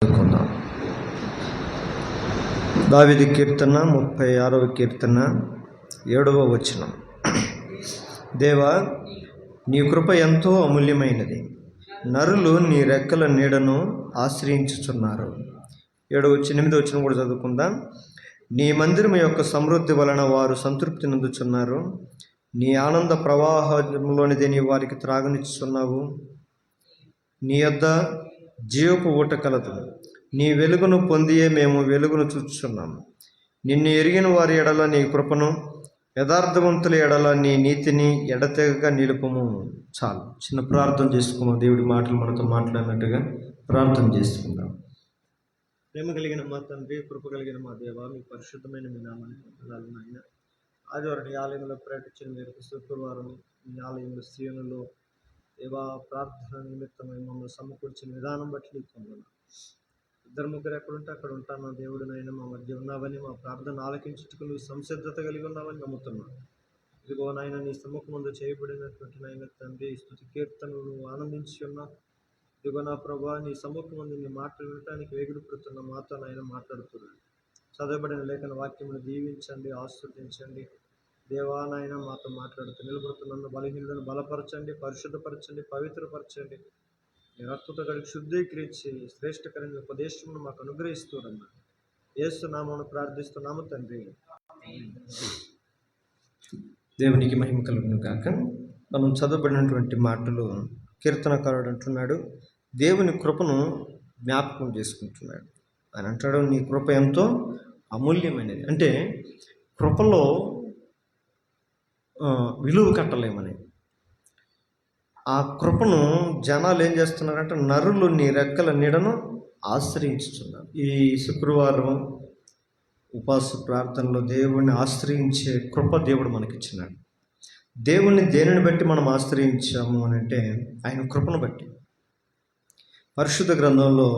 చదువుకుందాం. దావీదు కీర్తన 36వ కీర్తన 7వ వచనం. దేవా, నీ కృప ఎంతో అమూల్యమైనది, నరులు నీ రెక్కల నీడను ఆశ్రయించుచున్నారు. 8వ వచనం కూడా చదువుకుందాం. నీ మందిరం యొక్క సమృద్ధి వలన వారు సంతృప్తి నందుచున్నారు. నీ ఆనంద ప్రవాహంలోనిదే నీ వారికి త్రాగనిచ్చుచున్నావు. నీ యొద్ద జీవపు ఊట కలదు. నీ వెలుగును పొందియే మేము వెలుగును చూచుచున్నాము. నిన్ను ఎరిగిన వారి ఎడల నీ కృపను, యథార్థవంతుల ఎడల నీ నీతిని ఎడతెగక నిలుపుము. చాలు, చిన్న ప్రార్థన చేసుకుందాం. దేవుడి మాటలు మనతో మాట్లాడినట్టుగా ప్రార్థన చేసుకుందాం. ప్రేమ కలిగిన మా తండ్రి, కృప కలిగిన మా దేవ, మీ పరిశుద్ధమైన మీ నామానికి వందనాలు నాయన. ఆదివారం ఈ ఆలయంలో ప్రకటించిన మేరకు శుక్రవారం మీ ఆలయంలో శ్రీనులో దేవా ప్రార్థన నిమిత్తమై మమ్మల్ని సమకూర్చిన విధానం బట్టి నీకు వందనాలు. 2-3 ఎక్కడుంటే అక్కడ ఉంటాను దేవుడు నాయన, మా మధ్య ఉన్నావని, మా ప్రార్థన ఆలకించుటకు నువ్వు సంసిద్ధత కలిగి ఉన్నావని నమ్ముతున్నాను. ఇదిగో నాయన, నీ సముఖం ముందు చేయబడినటువంటి నాయన తండ్రి స్తుతి కీర్తనలు ఆనందించి ఉన్నా. ఇదిగో నా ప్రభా, నీ సముఖం ముందు నీ మాటలు వినటానికి వేగిరపడుతున్న మాతో నాయన మాట్లాడుతున్నాను. చదవబడిన లేఖన వాక్యమును దీవించండి, ఆస్వాదించండి. దేవా నాయన మాతో మాట్లాడుతూ నిలబడుతున్న బలహీనలను బలపరచండి, పరిశుద్ధపరచండి, పవిత్రపరచండి. నీ రక్తతో కడిగి శుద్ధీకరించి శ్రేష్టకరమైన ఉపదేశమును మాకు అనుగ్రహిస్తూరన్నా. యేసు నామమున ప్రార్థిస్తున్నాము తండ్రి. దేవునికి మహిమ కలుగును గాక. మనం చదవబడినటువంటి మాటలు కీర్తనకారుడు అంటున్నాడు, దేవుని కృపను జ్ఞాపకం చేసుకుంటున్నాడు. ఆయన అంటాడు, నీ కృప ఎంతో అమూల్యమైనది. అంటే కృపలో విలువ కట్టలేమని. ఆ కృపను జనాలు ఏం చేస్తున్నారంటే, నరులు నీ రెక్కల నీడను ఆశ్రయించుతున్నారు. ఈ శుక్రవారం ఉపవాస ప్రార్థనలో దేవుణ్ణి ఆశ్రయించే కృప దేవుడు మనకిచ్చినాడు. దేవుణ్ణి దేనిని బట్టి మనం ఆశ్రయించాము అని అంటే, ఆయన కృపను బట్టి. పరిశుద్ధ గ్రంథంలో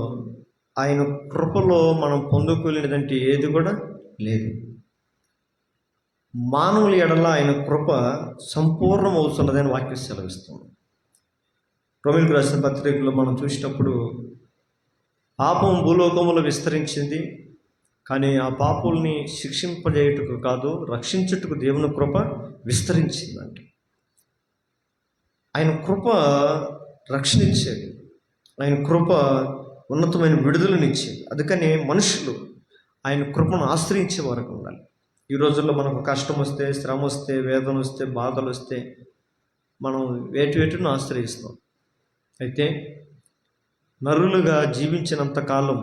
ఆయన కృపలో మనం పొందుకోలేదంటే ఏది కూడా లేదు. మానవుల ఎడల ఆయన కృప సంపూర్ణం అవుతున్నదని వాక్యం సెలవిస్తుంది. రోమీయులకు రాసిన పత్రికలో మనం చూసినప్పుడు, పాపం భూలోకములో విస్తరించింది, కానీ ఆ పాపుల్ని శిక్షింపజేయుటకు కాదు, రక్షించుటకు దేవుని కృప విస్తరించిందంటే. ఆయన కృప రక్షణ ఇచ్చేది, ఆయన కృప ఉన్నతమైన విడుదలనిచ్చేది. అందుకని మనుషులు ఆయన కృపను ఆశ్రయించే వరకు ఉండాలి. ఈ రోజుల్లో మనకు కష్టం వస్తే, శ్రమ వస్తే, వేదన వస్తే, బాధలు వస్తే మనం వేటిను ఆశ్రయిస్తాం. అయితే నరులుగా జీవించినంత కాలం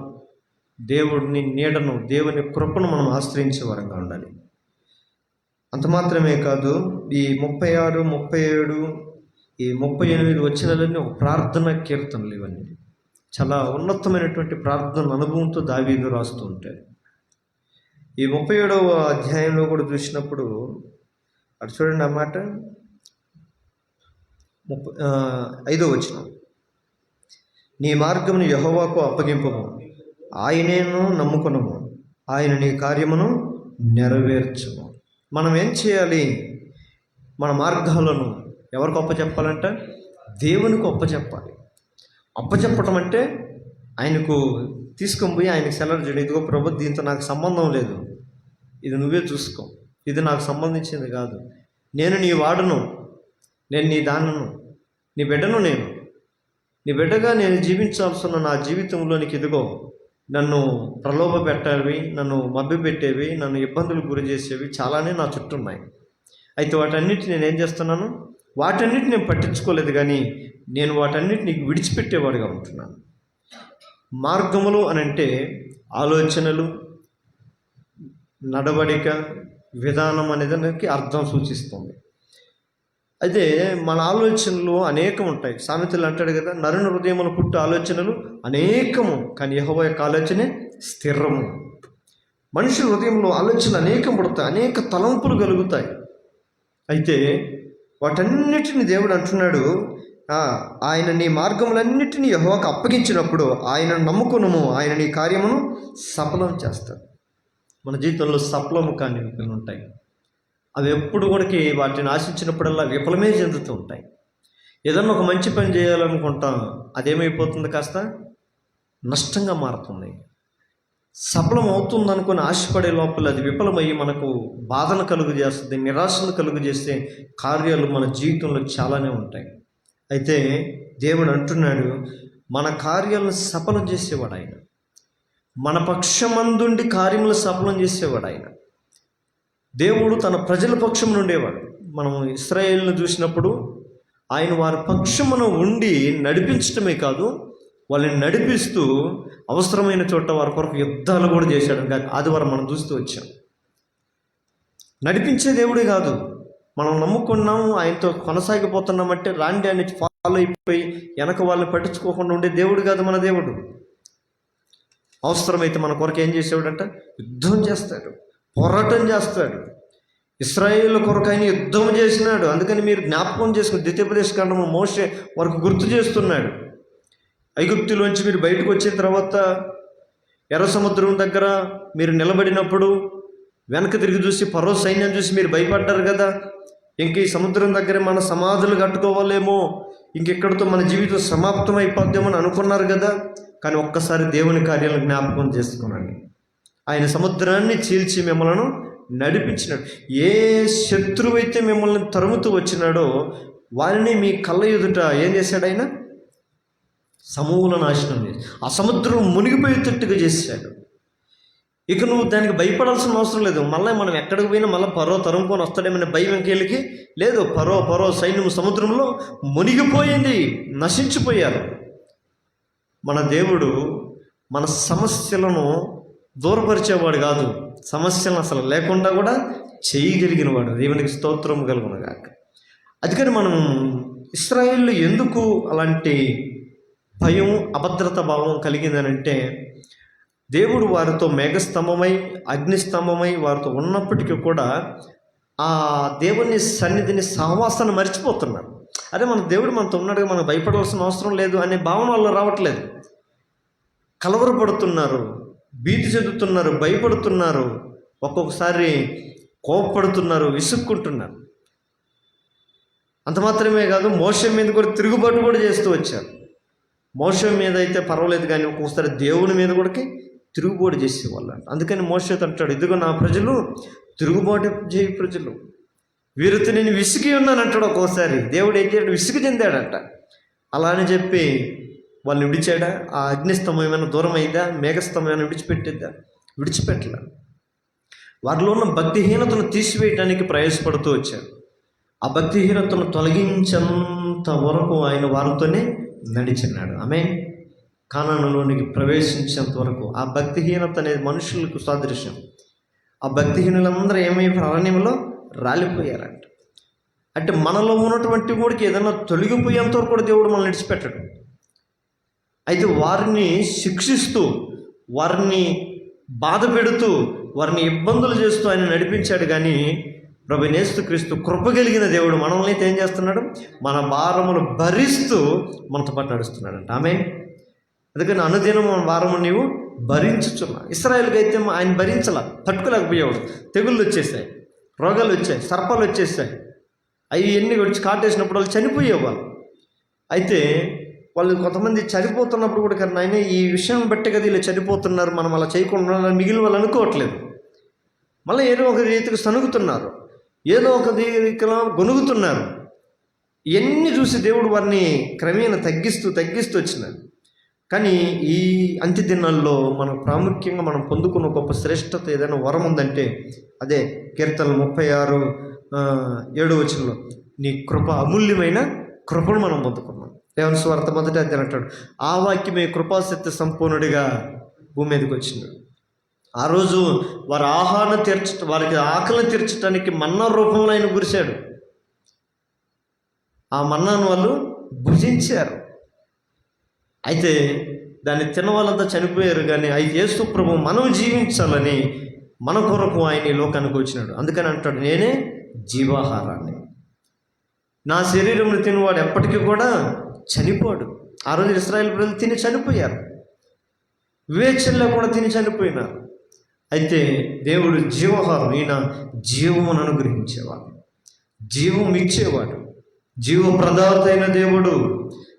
దేవుడిని నీడను, దేవుని కృపను మనం ఆశ్రయించే వరంగా ఉండాలి. అంత మాత్రమే కాదు, ఈ 36, 37, ఈ 38 వచనాలన్నీ ఒక ప్రార్థన కీర్తనలు. ఇవన్నీ చాలా ఉన్నతమైనటువంటి ప్రార్థన అనుభవంతో దావీదు రాస్తూ ఉంటాడు. ఈ 37వ అధ్యాయంలో కూడా చూసినప్పుడు అటు చూడండి, ఆ మాట 5వ వచనం. నీ మార్గమును యెహోవాకు అప్పగింపము, ఆయనేను నమ్ముకొనము, ఆయన నీ కార్యమును నెరవేర్చుము. మనం ఏం చేయాలి? మన మార్గాలను ఎవరికి అప్పచెప్పాలంట? దేవునికి అప్పచెప్పాలి. అప్పచెప్పటం అంటే ఆయనకు తీసుకొని పోయి ఆయనకు సెలవు చేయడం. ఇదిగో ప్రభు, దీంతో నాకు సంబంధం లేదు, ఇది నువ్వే చూసుకో, ఇది నాకు సంబంధించింది కాదు, నేను నీ వాడును, నేను నీ దానను, నీ బిడ్డను, నేను నీ బిడ్డగా నేను జీవించాల్సిన నా జీవితంలోనికి ఇదిగో నన్ను ప్రలోభ పెట్టేవి, నన్ను మభ్య పెట్టేవి, నన్ను ఇబ్బందులు గురి చేసేవి చాలానే నా చుట్టూ ఉన్నాయి. అయితే వాటన్నిటిని నేనేం చేస్తున్నాను? వాటన్నిటిని నేను పట్టించుకోలేదు, కానీ నేను వాటన్నిటిని విడిచిపెట్టేవాడిగా ఉంటున్నాను. మార్గములు అని అంటే ఆలోచనలు, నడవడిక, విధానం అనేది దానికి అర్థం సూచిస్తుంది. అయితే మన ఆలోచనలు అనేకం ఉంటాయి. సామెతలు అంటాడు కదా, నరుని హృదయములు పుట్టు ఆలోచనలు అనేకము, కానీ యెహోవా యొక్క ఆలోచనే స్థిరము. మనిషి హృదయంలో ఆలోచనలు అనేకం పుడతాయి, అనేక తలంపులు కలుగుతాయి. అయితే వాటన్నిటిని దేవుడు అంటున్నాడు, ఆయన నీ మార్గములన్నిటినీ యెహోవాకు అప్పగించినప్పుడు ఆయన నమ్ముకునము, ఆయన నీ కార్యమును సఫలం చేస్తాడు. మన జీవితంలో సఫలము కాని ఉంటాయి, అవి ఎప్పుడు కూడా వాటిని ఆశించినప్పుడల్లా విఫలమే చెందుతూ ఉంటాయి. ఏదన్నా ఒక మంచి పని చేయాలనుకుంటాం, అదేమైపోతుంది, కాస్త నష్టంగా మారుతుంది. సఫలం అవుతుంది అనుకుని ఆశపడే లోపల అది విఫలమయ్యి మనకు బాధను కలుగు చేస్తుంది, నిరాశను కలుగు చేసే కార్యాలు మన జీవితంలో చాలానే ఉంటాయి. అయితే దేవుడు అంటున్నాడు, మన కార్యాలను సఫలం చేసేవాడు ఆయన, మన పక్షమందుండి కార్యములు సఫలం చేసేవాడు ఆయన. దేవుడు తన ప్రజల పక్షం నుండేవాడు. మనం ఇశ్రాయేలును చూసినప్పుడు ఆయన వారి పక్షమున ఉండి నడిపించటమే కాదు, వాళ్ళని నడిపిస్తూ అవసరమైన చోట వారి కొరకు యుద్ధాలు కూడా చేశాడు. ఆదివారం మనం చూస్తూ వచ్చాం. నడిపించే దేవుడే కాదు, మనం నమ్ముకున్నాము, ఆయనతో కొనసాగిపోతున్నామంటే రాండి అని ఫాలో అయిపోయి వెనక వాళ్ళని పట్టించుకోకుండా ఉండే దేవుడు కాదు మన దేవుడు. అవసరమైతే మన కొరకు ఏం చేసేవాడంట? యుద్ధం చేస్తాడు, పోరాటం చేస్తాడు. ఇశ్రాయేల్ కొరకు ఆయన యుద్ధం చేసినాడు. అందుకని మీరు జ్ఞాపకం చేసుకుని ద్వితీయోపదేశకాండము మోషే వరకు గుర్తు చేస్తున్నాడు. ఐగుప్తులోంచి మీరు బయటకు వచ్చిన తర్వాత ఎర్ర సముద్రం దగ్గర మీరు నిలబడినప్పుడు వెనక తిరిగి చూసి ఫరో సైన్యం చూసి మీరు భయపడ్డారు కదా. ఇంక ఈ సముద్రం దగ్గర మన సమాధులు కట్టుకోవాలేమో, ఇంకెక్కడితో మన జీవితం సమాప్తం అయిపోద్దామని అనుకున్నారు కదా. కానీ ఒక్కసారి దేవుని కార్యాలను జ్ఞాపకం చేసుకున్నాడు. ఆయన సముద్రాన్ని చీల్చి మిమ్మల్ని నడిపించినాడు. ఏ శత్రువు అయితే మిమ్మల్ని తరుముతూ వచ్చినాడో వారిని మీ కళ్ళ ఎదుట ఏం చేశాడు? ఆయన సమూల నాశనం చేసి ఆ సముద్రం మునిగిపోయేటట్టుగా చేశాడు. ఇక నువ్వు దానికి భయపడాల్సిన అవసరం లేదు. మళ్ళీ మనం ఎక్కడికి పోయినా మళ్ళీ పరో తరుముకొని వస్తాడేమనే భయం ఇంకెళ్ళకి లేదు. పరో సైన్యం సముద్రంలో మునిగిపోయింది, నశించిపోయారు. మన దేవుడు మన సమస్యలను దూరపరిచేవాడు కాదు, సమస్యలను అసలు లేకుండా కూడా చేయగలిగిన వాడు. దేవునికి స్తోత్రం కలుగునగాక. అందుకని మనం ఇశ్రాయేలు ఎందుకు అలాంటి భయం, అభద్రత భావం కలిగిందనంటే, దేవుడు వారితో మేఘస్తంభమై అగ్నిస్తంభమై వారితో ఉన్నప్పటికీ కూడా ఆ దేవుని సన్నిధిని, సహవాసాన్ని మర్చిపోతున్నారు. అదే మన దేవుడు మనతో ఉన్నాడుగా, మనం భయపడవలసిన అవసరం లేదు అనే భావన వాళ్ళు రావట్లేదు. కలవరపడుతున్నారు, భీతి చెందుతున్నారు, భయపడుతున్నారు, ఒక్కొక్కసారి కోపపడుతున్నారు, విసుక్కుంటున్నారు. అంత మాత్రమే కాదు, మోషే మీద కూడా తిరుగుబాటు కూడా చేస్తూ వచ్చారు. మోషే మీద అయితే పర్వాలేదు, కానీ ఒక్కొక్కసారి దేవుని మీద కూడా తిరుగుబాటు చేసేవాళ్ళు. అందుకని మోషేతో అంటాడు, ఇదిగో నా ప్రజలు తిరుగుబాటు చేయ ప్రజలు, వీరితో నేను విసిగి ఉన్నాను అంటాడు. ఒక్కోసారి దేవుడు ఏం చేయడం విసిగి చెందాడట. అలా అని చెప్పి వాళ్ళని విడిచాడా? ఆ అగ్నిస్తంభం ఏమైనా దూరం అయిందా? మేఘస్తంభం ఏమైనా విడిచిపెట్టలే. వారిలో ఉన్న భక్తిహీనతను తీసివేయడానికి ప్రయాసపడుతూ వచ్చాడు. ఆ భక్తిహీనతను తొలగించేంత వరకు ఆయన వారితోనే నడిచినాడు. ఆమె కానానులోనికి ప్రవేశించేంత వరకు. ఆ భక్తిహీనత అనేది మనుషులకు సాదృశ్యం. ఆ భక్తిహీనులందరూ ఏమైపోయారు? అరణ్యంలో రాలిపోయారంట. అంటే మనలో ఉన్నటువంటి కూడా ఏదైనా తొలగిపోయేంత వరకు కూడా దేవుడు మనల్ని విడిచిపెట్టడు. అయితే వారిని శిక్షిస్తూ, వారిని బాధ పెడుతూ, వారిని ఇబ్బందులు చేస్తూ ఆయన నడిపించాడు. కానీ ప్రభువైన యేసుక్రీస్తు కృప కలిగిన దేవుడు మనల్ని అయితే ఏం చేస్తున్నాడు? మన భారములు భరిస్తూ మనతో పాటు నడుస్తున్నాడంట. ఆమేన్. అందుకని అనుదినం మన భారము నీవు భరించుచున్నా. ఇశ్రాయేలుకి అయితే ఆయన భరించాల, తట్టుకోలేకపోయేవాడు. తెగుళ్ళు వచ్చేసాయి, రోగాలు వచ్చాయి, సర్పాలు వచ్చేసాయి. అవి ఎన్ని వచ్చి కాటేసినప్పుడు వాళ్ళు చనిపోయేవాళ్ళు. అయితే వాళ్ళు కొంతమంది చనిపోతున్నప్పుడు కూడా, కానీ ఆయన ఈ విషయం బట్టి కదా ఇలా చనిపోతున్నారు, మనం అలా చేయకుండా మిగిలిన వాళ్ళు అనుకోవట్లేదు. మళ్ళీ ఏదో ఒక రీతికి సనుగుతున్నారు, ఏదో ఒక రీతిలో గొనుగుతున్నారు. ఇవన్నీ చూసి దేవుడు వారిని క్రమేణా తగ్గిస్తూ వచ్చినారు. కానీ ఈ అంత్య దినాల్లో మనం ప్రాముఖ్యంగా మనం పొందుకున్న గొప్ప శ్రేష్టత ఏదైనా వరం ఉందంటే అదే కీర్తనలు 36:7 నీ కృప, అమూల్యమైన కృపను మనం పొందుకున్నాం. దేవుని సువార్త 1వ అధ్యాయం అంటాడు, ఆ వాక్యమే కృపాసత్య సంపూర్ణుడిగా భూమి మీదకి వచ్చినాడు. ఆ రోజు వారి వారికి ఆకలిని తీర్చడానికి మన్నా రూపంలో ఆయన కురిశాడు. ఆ మన్నాను వాళ్ళు భుజించారు. అయితే దాన్ని తిన్న వాళ్ళంతా చనిపోయారు. కానీ అయితే యేసు ప్రభు మనం జీవించాలని మన కొరకు ఆయన ఈ లోకానికి వచ్చినాడు. అందుకని అంటాడు, నేనే జీవాహారాన్ని, నా శరీరంలో తినవాడు ఎప్పటికీ కూడా చనిపోడు. ఆ రోజు ఇశ్రాయేలు ప్రజలు తిని చనిపోయారు, వివేచన లేకుండా తిని చనిపోయినారు. అయితే దేవుడు జీవాహారం, ఈయన జీవమును అనుగ్రహించేవాడు, జీవం ఇచ్చేవాడు, జీవ ప్రదాత అయిన దేవుడు.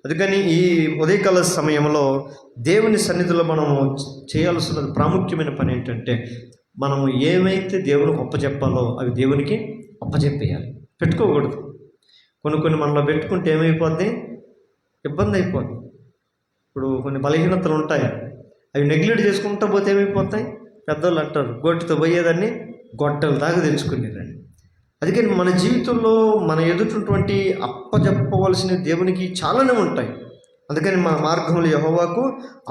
అందుకని ఈ ఉదయకాల సమయంలో దేవుని సన్నిధిలో మనము చేయాల్సిన ప్రాముఖ్యమైన పని ఏంటంటే, మనము ఏమైతే దేవునికి అప్పచెప్పాలో అవి దేవునికి అప్పచెప్పేయాలి, పెట్టుకోకూడదు. కొన్ని మనలో పెట్టుకుంటే ఏమైపోద్ది, ఇబ్బంది అయిపోద్ది. ఇప్పుడు కొన్ని బలహీనతలు ఉంటాయి, అవి నెగ్లెక్ట్ చేసుకుంటూ పోతే ఏమైపోతాయి, పెద్దవాళ్ళు అంటారు గొడ్డుతో పోయేదాన్ని గొడ్డల దాకా తెచ్చుకునేదాన్ని. అందుకని మన జీవితంలో మన ఎదుటిటువంటి అప్పచెప్పవలసిన దేవునికి చాలానే ఉంటాయి. అందుకని మన మార్గంలో యెహోవాకు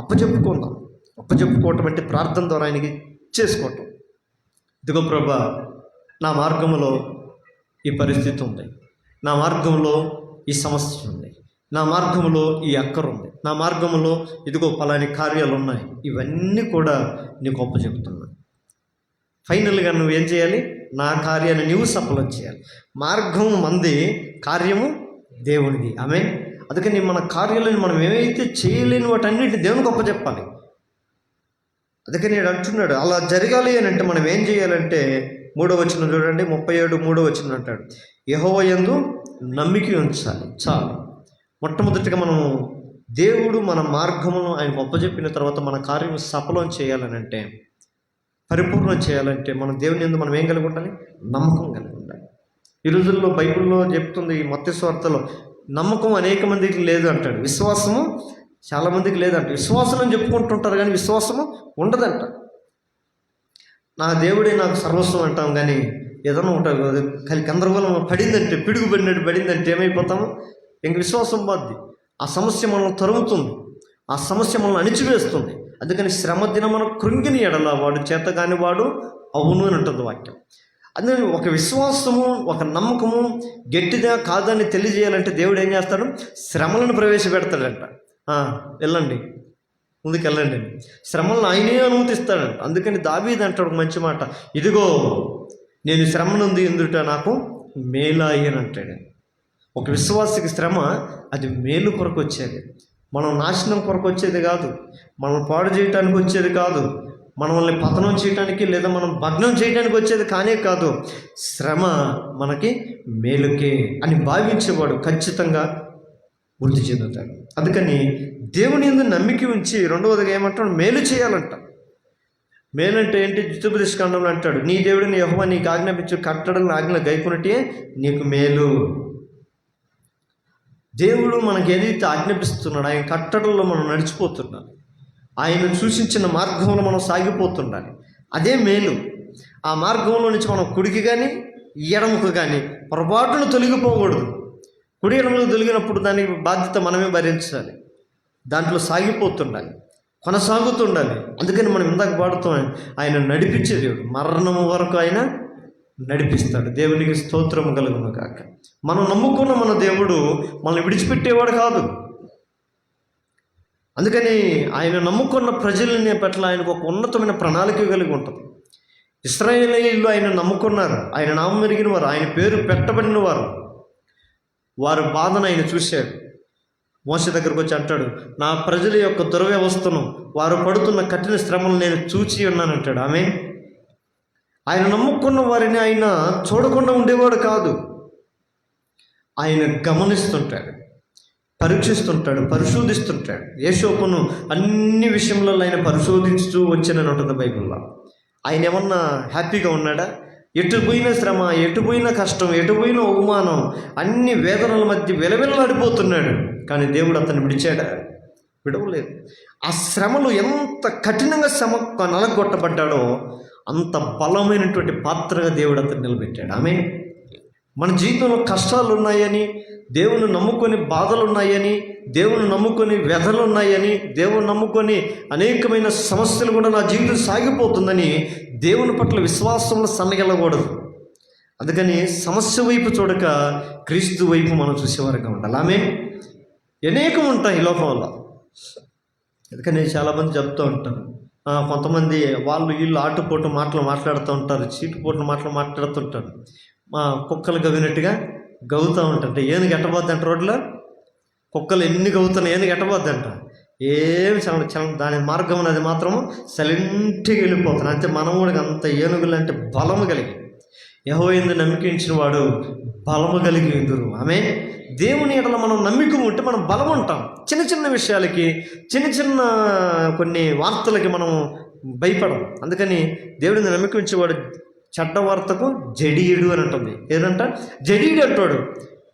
అప్పచెప్పుకుందాం. అప్పచెప్పుకోవటం అంటే ప్రార్థన ద్వారా ఆయనకి చేసుకోవటం. ఇదిగో ప్రభా, నా మార్గంలో ఈ పరిస్థితి ఉంది, నా మార్గంలో ఈ సమస్య ఉంది, నా మార్గంలో ఈ అక్కర ఉంది, నా మార్గంలో ఇదిగో పలాని కార్యాలు ఉన్నాయి, ఇవన్నీ కూడా నీకు అప్పచెప్తున్నా. ఫైనల్గా నువ్వేం చేయాలి, నా కార్యాన్ని నీవు సఫలం చేయాలి. మార్గం మంది, కార్యము దేవునిది. ఆమె అందుకని మన కార్యాలను మనం ఏమైతే చేయలేని వాటన్నిటిని దేవునికి అప్పచెప్పాలి. అందుకని నేను అంటున్నాడు, అలా జరగాలి అని అంటే మనం ఏం చేయాలంటే 3వ వచనం చూడండి, 37 వచనం అంటాడు, యెహోవా యందు నమ్మిక ఉంచాలి. చాలు. మొట్టమొదటిగా మనము దేవుడు మన మార్గమును ఆయనకు అప్పచెప్పిన తర్వాత మన కార్యం సఫలం చేయాలని అంటే, పరిపూర్ణం చేయాలంటే మనం దేవుని యందు మనం ఏం కలిగి ఉండాలి, నమ్మకం కలిగి ఉండాలి. ఈ రోజుల్లో బైబిల్లో చెప్తుంది, ఈ మత్తయి సువార్తలో, నమ్మకం అనేక మందికి లేదు అంటాడు, విశ్వాసము చాలామందికి లేదంట. విశ్వాసం అని చెప్పుకుంటుంటారు కానీ విశ్వాసము ఉండదంట. నా దేవుడే నాకు సర్వస్వం అంటాం కానీ ఏదైనా ఉంటుంది కానీ గందరగోళం పడిందంటే, పిడుగు పడినట్టు పడిందంటే ఏమైపోతాము, ఇంక విశ్వాసం బాద్ది. ఆ సమస్య మనల్ని తరుముతుంది, ఆ సమస్య మనల్ని అణిచివేస్తుంది. అందుకని శ్రమ దినమున కృంగిని ఎడల వాడు చేత కాని వాడు అవును అని ఉంటుంది వాక్యం. అందుకని ఒక విశ్వాసము, ఒక నమ్మకము గట్టిదా కాదని తెలియజేయాలంటే దేవుడు ఏం చేస్తాడు, శ్రమలను ప్రవేశపెడతాడంట. వెళ్ళండి, ముందుకు వెళ్ళండి, శ్రమలను ఆయనే అనుమతిస్తాడంట. అందుకని దావీదు అంటాడు ఒక మంచి మాట, ఇదిగో నేను శ్రమ నుండి ఎందుట నాకు మేలాయి అని అంటాడు. ఒక విశ్వాసికి శ్రమ అది మేలు కొరకు వచ్చేది, మనం నాశనం కొరకు వచ్చేది కాదు, మనం పాడు చేయడానికి వచ్చేది కాదు, మనల్ని పతనం చేయడానికి లేదా మనం భగ్నం చేయడానికి వచ్చేది కానే కాదు. శ్రమ మనకి మేలుకే అని భావించేవాడు ఖచ్చితంగా వృద్ధి చెందుతాడు. అందుకని దేవుని యందు నమ్మిక ఉంచి, రెండవదిగా ఏమంటాడు, మేలు చేయాలంట. మేలంటే ఏంటి, ద్వితీయోపదేశకాండంలో అంటాడు, నీ దేవుడిని యెహోవా నీకు ఆజ్ఞాపించు కట్టడలను ఆజ్ఞ గైకొనటే నీకు మేలు. దేవుడు మనకి ఏదైతే ఆజ్ఞాపిస్తున్నాడో ఆయన కట్టడల్లో మనం నడిచిపోతున్నాం, ఆయన సూచించిన మార్గంలో మనం సాగిపోతుండాలి, అదే మేలు. ఆ మార్గంలో నుంచి మనం కుడికి కానీ ఎడమకు కానీ పొరపాటును తొలగిపోకూడదు. కుడి ఎడమకు తొలగినప్పుడు దానికి బాధ్యత మనమే భరించాలి, దాంట్లో సాగిపోతుండాలి, కొనసాగుతుండాలి. అందుకని మనం ఇందాక పాడుతాం, ఆయన నడిపించే దేవుడు, మరణము వరకు ఆయన నడిపిస్తాడు. దేవునికి స్తోత్రము కలుగును కాక. మనం నమ్ముకున్న మన దేవుడు మనల్ని విడిచిపెట్టేవాడు కాదు. అందుకని ఆయన నమ్ముకున్న ప్రజలని పట్ల ఆయనకు ఒక ఉన్నతమైన ప్రణాళిక కలిగి ఉంటుంది. ఇశ్రాయేలీయులు ఆయన నమ్ముకున్నారు, ఆయన నామం ఎరిగిన వారు, ఆయన పేరు పెట్టబడిన వారు. వారి బాధను ఆయన చూశాడు. మోషే దగ్గరకు వచ్చి అంటాడు, నా ప్రజల యొక్క దుర్వ్యవస్థను, వారు పడుతున్న కఠిన శ్రమను నేను చూచి ఉన్నానంటాడు. ఆమె ఆయన నమ్ముకున్న వారిని ఆయన చూడకుండా ఉండేవాడు కాదు, ఆయన గమనిస్తుంటాడు, పరీక్షిస్తుంటాడు, పరిశోధిస్తుంటాడు. యేషోపును అన్ని విషయంలో ఆయన పరిశోధిస్తూ వచ్చానని ఉంటుంది బైబిల్లో. ఆయన ఏమన్నా హ్యాపీగా ఉన్నాడా? ఎటు పోయిన శ్రమ, ఎటు పోయిన కష్టం, ఎటు పోయిన అవమానం, అన్ని వేదనల మధ్య విలవిలలాడిపోతున్నాడు. కానీ దేవుడు అతన్ని విడిచాడా? విడవలేదు. ఆ శ్రమలు ఎంత కఠినంగా శ్రమ నలగొట్టబడ్డాడో అంత బలమైనటువంటి పాత్రగా దేవుడు అతన్ని నిలబెట్టాడు. ఆమె మన జీవితంలో కష్టాలు ఉన్నాయని, దేవుని నమ్ముకొని బాధలు ఉన్నాయని, దేవుని నమ్ముకొని వ్యధలు ఉన్నాయని, దేవుని నమ్ముకొని అనేకమైన సమస్యలు కూడా నా జీవితం సాగిపోతుందని దేవుని పట్ల విశ్వాసంలో సన్నగిల్లకూడదు. అందుకని సమస్య వైపు చూడక క్రీస్తు వైపు మనం చూసేవారుగా ఉండాలి. ఆమె అనేకం ఉంటాయి లోకంలో. అందుకని చాలామంది చెప్తూ ఉంటారు, కొంతమంది వాళ్ళు వీళ్ళు ఆటుపోటు మాటలు మాట్లాడుతూ ఉంటారు, చీటుపోటు మాటలు మాట్లాడుతుంటారు, కుక్కలు గవినట్టుగా గవ్వుతూ ఉంటారు. ఏనుగు ఎట్టబోద్దంట రోడ్లో, కుక్కలు ఎన్ని గవ్వుతున్నాయి, ఏనుగు ఎట్టబోద్దంట, ఏమి దాని మార్గం అది మాత్రం సైలెంట్గా వెళ్ళిపోతుంది. అంతే మనం కూడా అంత ఏనుగులు అంటే బలము కలిగి యెహోవా యందు నమ్మిక ఉంచిన వాడు బలము కలిగి ఉందురు. ఆమేన్. దేవుని ఎడల మనం నమ్మిక ఉంటే మనం బలం ఉంటాం. చిన్న చిన్న విషయాలకి, చిన్న చిన్న కొన్ని వార్తలకి మనం భయపడం. అందుకని దేవుడిని నమ్మిక ఉంచేవాడు చెడ్డ వార్తకు జడీయుడు అని అంటుంది. ఏదంట? జడీయుడు అంటాడు.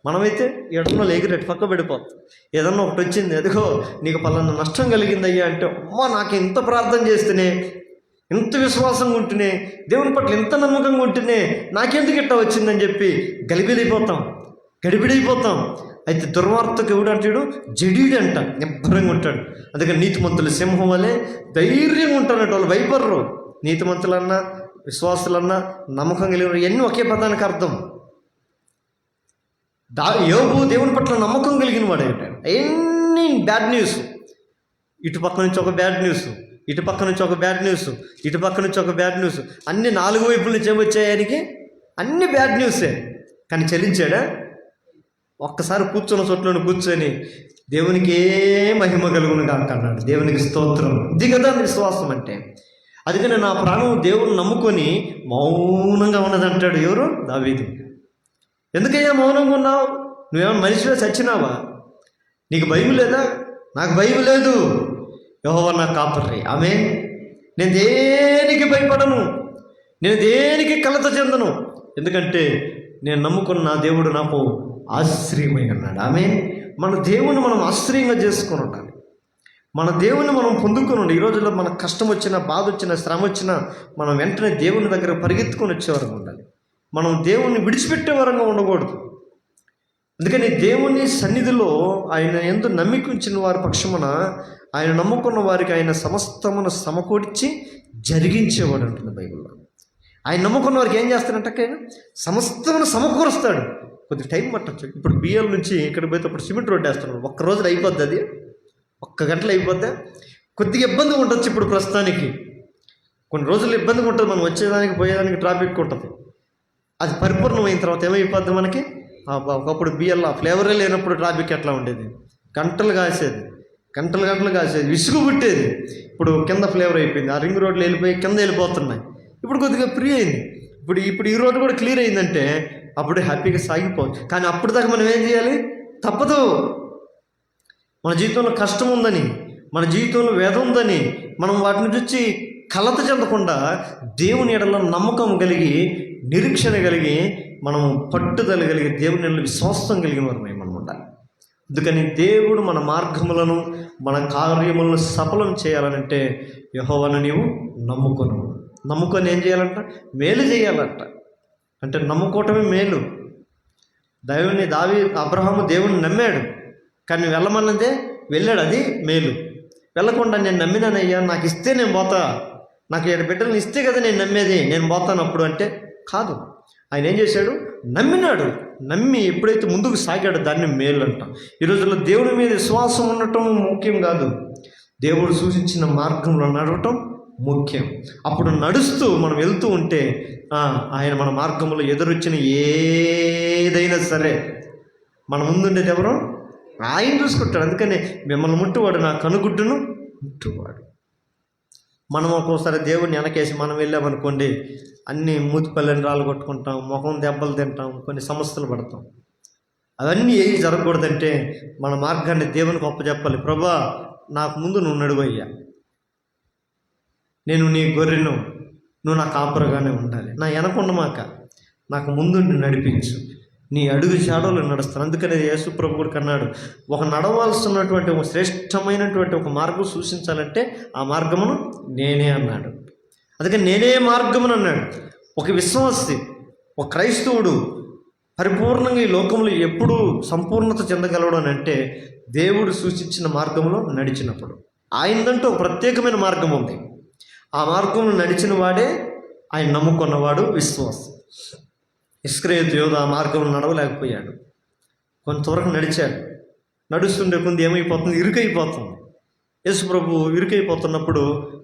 మనమైతే ఎడమలో ఎగిరెట్టు పక్క పడిపోతాం. ఏదన్నా ఒకటి వచ్చింది, అదిగో నీకు పలానా నష్టం కలిగిందయ్యా అంటే, అమ్మా నాకు ఇంత ప్రార్థన చేస్తేనే, ఇంత విశ్వాసంగా ఉంటేనే, దేవుని పట్ల ఇంత నమ్మకంగా ఉంటేనే నాకెందుకు ఇట్లా వచ్చిందని చెప్పి గడిబిడైపోతాం. అయితే దుర్వార్తకు ఎవడంటాడు? జడీయుడు అంట, నిబ్బరంగా ఉంటాడు. అందుకని నీతిమంతులు సింహం వలె ధైర్యంగా ఉంటారంట. వాళ్ళు భయపడరు. నీతిమంతులన్నా, విశ్వాసులన్నా, నమ్మకం కలిగిన ఇవన్నీ ఒకే పదానికి అర్థం. యోబు దేవుని పట్ల నమ్మకం కలిగిన వాడు అంటాడు. ఎన్ని బ్యాడ్ న్యూస్, ఇటు పక్క నుంచి ఒక బ్యాడ్ న్యూస్, ఇటు పక్క నుంచి ఒక బ్యాడ్ న్యూస్, ఇటు పక్క నుంచి ఒక బ్యాడ్ న్యూస్, అన్ని 4 వైపుల నుంచి ఏమొచ్చాయి ఆయనకి? అన్ని బ్యాడ్ న్యూసే. కానీ చెల్లించాడా? ఒక్కసారి కూర్చున్న చోట్లను కూర్చొని దేవునికి ఏ మహిమ కలుగును కాక అన్నాడు. దేవునికి స్తోత్రం. ఇది కదా విశ్వాసం అంటే. అందుకని నా ప్రాణం దేవుని నమ్ముకొని మౌనంగా ఉన్నదంటాడు. ఎవరు? దావీదు. ఎందుకయ్యా మౌనంగా ఉన్నావు? నువ్వేమన్నా మనిషిలో చచ్చినావా? నీకు భయం లేదా? నాకు భయం లేదు. యెహోవా నా కాపరి. ఆమేన్. నేను దేనికి భయపడను, నేను దేనికి కలత చెందను. ఎందుకంటే నేను నమ్ముకున్న దేవుడు నాకు ఆశ్రయమై అన్నాడు. ఆమేన్. మన దేవుని మనం ఆశ్రయంగా చేసుకొని ఉండాలి. మన దేవుని మనం పొందుకొని ఉండాలి. ఈ రోజుల్లో మనకు కష్టం వచ్చినా, బాధ వచ్చినా, శ్రమ వచ్చినా మనం వెంటనే దేవుని దగ్గర పరిగెత్తుకొని వచ్చేవారు ఉండాలి. మనం దేవుణ్ణి విడిచిపెట్టే వరంగా ఉండకూడదు. అందుకని దేవుని సన్నిధిలో ఆయన యందు నమ్మిక ఉంచిన వారి పక్షమున, ఆయన నమ్ముకున్న వారికి ఆయన సమస్తమును సమకూర్చి జరిగించేవాడు అంటుంది బైబిల్లో. ఆయన నమ్ముకున్న వారికి ఏం చేస్తాడంటే ఆయన సమస్తమును సమకూరుస్తాడు. కొద్ది టైం పట్టచ్చు. ఇప్పుడు బియ్యం నుంచి ఇక్కడికి పోతే అప్పుడు సిమెంట్ రోడ్డు వేస్తున్నాడు. ఒక్క రోజులో అయిపోద్ది, అది 1 గంటలో అయిపోద్ది. కొద్దిగా ఇబ్బందిగా ఉండొచ్చు ఇప్పుడు ప్రస్తుతానికి. కొన్ని రోజులు ఇబ్బందిగా ఉంటుంది, మనం వచ్చేదానికి పోయేదానికి ట్రాఫిక్ ఉంటుంది. అది పరిపూర్ణమైన తర్వాత ఏమైపోద్ది మనకి? ఒకప్పుడు బియ్యంలో ఫ్లేవరే లేనప్పుడు ట్రాఫిక్ ఎట్లా ఉండేది? గంటలు కాసేది, విసుగు పుట్టేది. ఇప్పుడు కింద ఫ్లేవర్ అయిపోయింది. ఆ రింగ్ రోడ్లు వెళ్ళిపోయి కింద వెళ్ళిపోతున్నాయి. ఇప్పుడు కొద్దిగా ఫ్రీ అయింది. ఇప్పుడు ఈ రోడ్డు కూడా క్లియర్ అయిందంటే అప్పుడు హ్యాపీగా సాగిపోవచ్చు. కానీ అప్పుడు దాకా మనం ఏం చేయాలి? తప్పదు. మన జీవితంలో కష్టం ఉందని, మన జీవితంలో వేదం ఉందని మనం వాటిని చూసి కలత చెందకుండా దేవుని ఎడల నమ్మకం కలిగి, నిరీక్షణ కలిగి, మనం పట్టుదల కలిగి, దేవుని ఎడల విశ్వాసం కలిగిన వారమై మనం ఉండాలి. అందుకని దేవుడు మన మార్గములను, మన కార్యములను సఫలం చేయాలనంటే యెహోవాను నీవు నమ్ముకొని ఏం చేయాలంట? మేలు చేయాలంట. అంటే నమ్ముకోవటమే మేలు. అబ్రహాము దేవుని నమ్మాడు, కానీ వెళ్ళమన్నదే వెళ్ళాడు, అది మేలు. వెళ్ళకుండా నేను నమ్మినానయ్యా, నాకు ఇస్తే నేను పోతా, నాకు 7 బిడ్డలను ఇస్తే కదా నేను నమ్మేది, నేను పోతాను అప్పుడు అంటే కాదు. ఆయన ఏం చేశాడు? నమ్మి ఎప్పుడైతే ముందుకు సాగాడో దాన్ని మేలు అంటాం. ఈ రోజుల్లో దేవుడి మీద విశ్వాసం ఉండటం ముఖ్యం కాదు, దేవుడు సూచించిన మార్గంలో నడవటం ముఖ్యం. అప్పుడు నడుస్తూ మనం వెళ్తూ ఉంటే ఆయన మన మార్గంలో ఎదురొచ్చిన ఏదైనా సరే మన ముందుండేది ఎవరో ఆయన చూసుకుంటాడు. అందుకని మిమ్మల్ని ముట్టువాడు నా కనుగుడ్డును ముట్టువాడు. మనం ఒక్కోసారి దేవుడిని వెనకేసి మనం వెళ్ళామనుకోండి, అన్నీ మూతిపల్లని రాళ్ళు కొట్టుకుంటాం, ముఖం దెబ్బలు తింటాం, కొన్ని సమస్యలు పడతాం. అవన్నీ ఏవి జరగకూడదంటే మన మార్గాన్ని దేవునికి అప్పచెప్పాలి. ప్రభా, నాకు ముందు నువ్వు నడువయ్యా, నేను నీ గొర్రెను, నువ్వు నా కాపురగానే ఉండాలి, నా వెనకుండమాక, నాకు ముందు నడిపించు, నీ అడుగు జాడలో నడుస్తాను. అందుకని యేసు ప్రభు కూడా అన్నాడు, ఒక నడవాల్సినటువంటి ఒక శ్రేష్టమైనటువంటి ఒక మార్గం సూచించాలంటే ఆ మార్గమును నేనే అన్నాడు. అందుకని నేనే మార్గమును అన్నాడు. ఒక విశ్వాసి, ఒక క్రైస్తవుడు పరిపూర్ణంగా ఈ లోకంలో ఎప్పుడు సంపూర్ణత చెందగలడు అని అంటే దేవుడు సూచించిన మార్గంలో నడిచినప్పుడు. ఆయనదంటూ ఒక ప్రత్యేకమైన మార్గం ఉంది. ఆ మార్గంలో నడిచిన వాడే ఆయన నమ్ముకున్నవాడు విశ్వాసం. ఇస్కరియోతు యోధ ఆ మార్గంలో నడవలేకపోయాడు, కొంతవరకు నడిచాడు. నడుస్తుండే కొంత ఏమైపోతుంది? ఇరుకైపోతుంది. యేసు ప్రభు ఇరుకైపోతున్నప్పుడు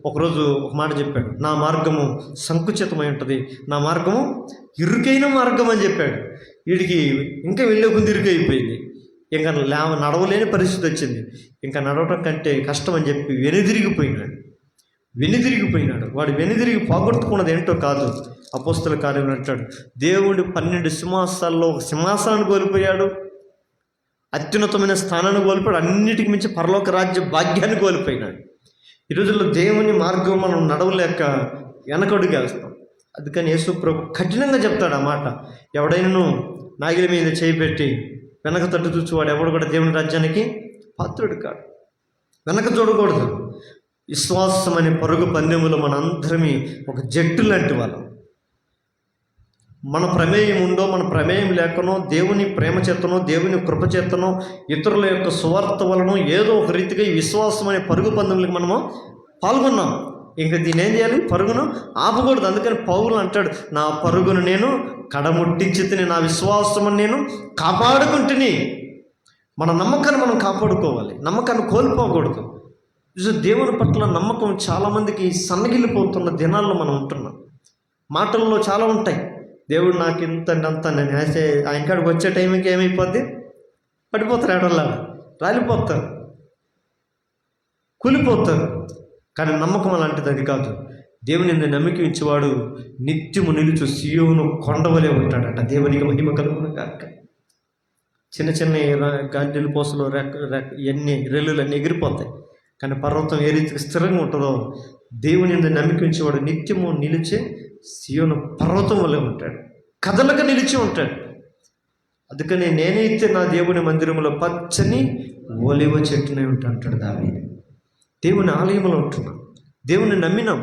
ఒకరోజు ఒక మాట చెప్పాడు, నా మార్గము సంకుచితమై ఉంటుంది, నా మార్గము ఇరుకైన మార్గం అని చెప్పాడు. వీడికి ఇంకా వెళ్ళే కొంత ఇరుకైపోయింది, ఇంకా నడవలేని పరిస్థితి వచ్చింది. ఇంకా నడవటం కంటే కష్టం అని చెప్పి వెనుదిరిగిపోయినాడు. వెనుదిరిగిపోయినాడు. వాడు వెనుదిరిగి పోగొట్టుకున్నది ఏంటో కాదు. అపోస్తల కార్యం అంటాడు, దేవుడు 12 సింహాసాల్లో ఒక సింహాసనాన్ని కోల్పోయాడు, అత్యున్నతమైన స్థానాన్ని కోల్పోయాడు, అన్నిటికి మించి పరలోక రాజ్య భాగ్యాన్ని కోల్పోయినాడు. ఈ రోజుల్లో దేవుని మార్గం మనం నడవలేక వెనకడుగేస్తాం. అందుకని యేసు ప్రభు కఠినంగా చెప్తాడు ఆ మాట, ఎవడైనా నాగిల మీద చేయి పెట్టి వెనక తట్టు చూచువాడు ఎవడు కూడా దేవుని రాజ్యానికి పాత్రుడు కాడు. వెనక చూడకూడదు. విశ్వాసం అనే పరుగు పందెములో మనందరమీ ఒక జట్టు లాంటి వాళ్ళం. మన ప్రమేయం ఉందో మన ప్రమేయం లేకనో, దేవుని ప్రేమ చేతనో, దేవుని కృప చేతనో, ఇతరుల యొక్క సువార్త వలన ఏదో ఒక రీతిగా ఈ విశ్వాసం అనే పరుగు పందెములకు మనము పాల్గొన్నాం. ఇంకా దీన్ని ఏం చేయాలి? పరుగును ఆపకూడదు. అందుకని పౌలు అంటాడు, నా పరుగును నేను కడముట్టించి తిని, నా విశ్వాసమును నేను కాపాడుకుంటుని. మన నమ్మకాన్ని మనం కాపాడుకోవాలి, నమ్మకాన్ని కోల్పోకూడదు. దేవుని పట్ల నమ్మకం చాలామందికి సన్నగిల్లిపోతున్న దినాల్లో మనం ఉంటున్నాం. మాటల్లో చాలా ఉంటాయి, దేవుడు నాకు ఇంత అంత, నేను ఆయన కాడికి వచ్చే టైంకి ఏమైపోద్ది? పడిపోతారు, ఏడల్లాగా రాలిపోతారు, కూలిపోతారు. కానీ నమ్మకం అలాంటిది అది కాదు. దేవుని నమ్మిక ఇచ్చేవాడు నిత్యము నిలుచు సీయోను కొండవలే ఉంటాడట. దేవునికి మహిమ కలుగును గాక. చిన్న చిన్న గాలిల పోసలు ఎన్ని రెల్లులన్నీ ఎగిరిపోతాయి, కానీ పర్వతం ఏ రీతికి స్థిరంగా ఉంటుందో దేవుని నమ్మిక ఉంచేవాడు నిత్యము నిలిచే సీయోను పర్వతం వల్లే ఉంటాడు, కదలక నిలిచి ఉంటాడు. అందుకని నేనైతే నా దేవుని మందిరంలో పచ్చని ఒలివ చెట్టునే ఉంటాడు దావీదు. దేవుని ఆలయంలో ఉంటున్నాం, దేవుని నమ్మినాం.